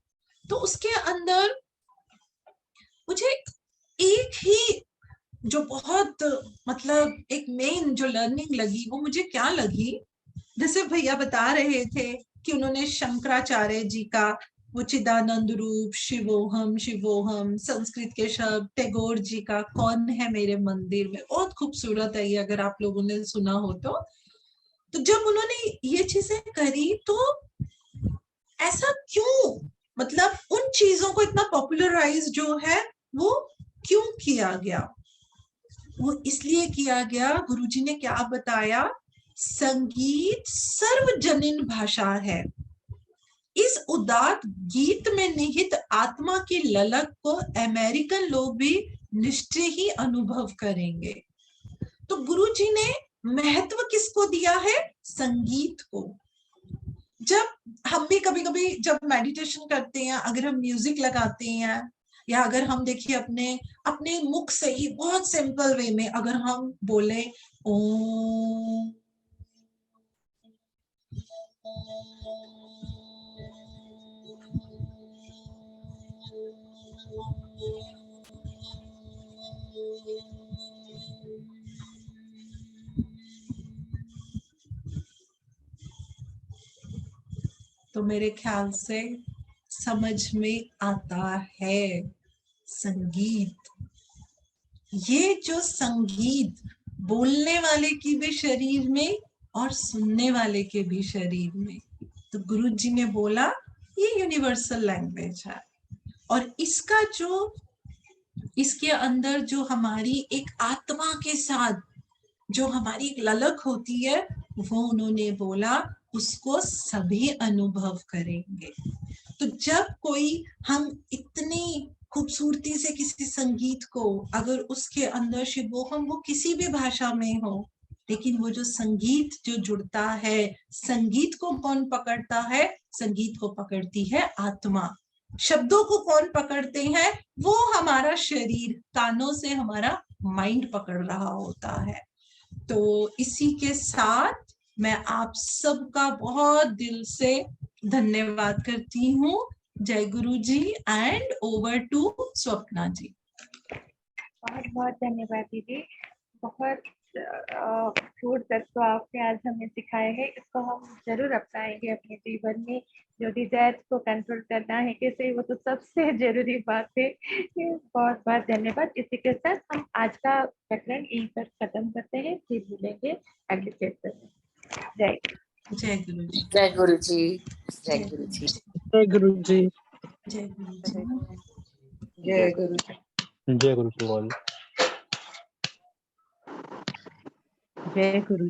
तो उसके अंदर मुझे एक ही जो बहुत मतलब एक मेन जो लर्निंग लगी, वो मुझे क्या लगी, जैसे भैया बता रहे थे कि उन्होंने शंकराचार्य जी का वो चिदानंद रूप, शिवोहम शिवोहम, संस्कृत के शब्द, टैगोर जी का कौन है मेरे मंदिर में, बहुत खूबसूरत है ये, अगर आप लोगों ने सुना हो तो जब उन्होंने ये चीजें करी तो ऐसा क्यों, मतलब उन चीजों को इतना पॉपुलराइज जो है वो क्यों किया गया? वो इसलिए किया गया, गुरुजी ने क्या बताया, संगीत सर्वजनीन भाषा है। इस उदात्त गीत में निहित आत्मा की ललक को अमेरिकन लोग भी निश्चय ही अनुभव करेंगे। तो गुरुजी ने महत्व किसको दिया है? संगीत को। जब हम भी कभी कभी जब मेडिटेशन करते हैं, अगर हम म्यूजिक लगाते हैं, या अगर हम देखिए अपने अपने मुख से ही बहुत सिंपल वे में अगर हम बोले ओम, तो मेरे ख्याल से समझ में आता है संगीत। ये जो संगीत बोलने वाले की भी शरीर में और सुनने वाले के भी शरीर में, तो गुरु जी ने बोला ये यूनिवर्सल लैंग्वेज है। और इसका जो इसके अंदर जो हमारी एक आत्मा के साथ जो हमारी एक ललक होती है, वो उन्होंने बोला उसको सभी अनुभव करेंगे। तो जब कोई हम इतनी खूबसूरती से किसी संगीत को अगर उसके अंदर शिवो हम वो किसी भी भाषा में हो, लेकिन वो जो संगीत जो जुड़ता है, संगीत को कौन पकड़ता है? संगीत को पकड़ती है आत्मा। शब्दों को कौन पकड़ते हैं? वो हमारा शरीर, कानों से हमारा माइंड पकड़ रहा होता है। तो इसी के साथ मैं आप सबका बहुत दिल से धन्यवाद करती हूँ। जय गुरु जी एंड ओवर टू स्वप्ना जी। बहुत बहुत धन्यवाद दीदी। बहुत खूब तत्व आपने आज हमें सिखाए हैं, इसको हम जरूर अपनाएंगे अपने जीवन में। जो डिजायर्स को कंट्रोल करना है कैसे, वो तो सबसे जरूरी बात है। बहुत बहुत धन्यवाद। इसी के साथ हम आज का प्रकरण यहीं पर खत्म करते हैं, फिर मिलेंगे अगले सेशन में। जय जय गुरु जी। जय गुरु जी। जय गुरु जी। जय गुरु जी। जय गुरु जी। जय गुरु जी। जय गुरु जी। जय गुरु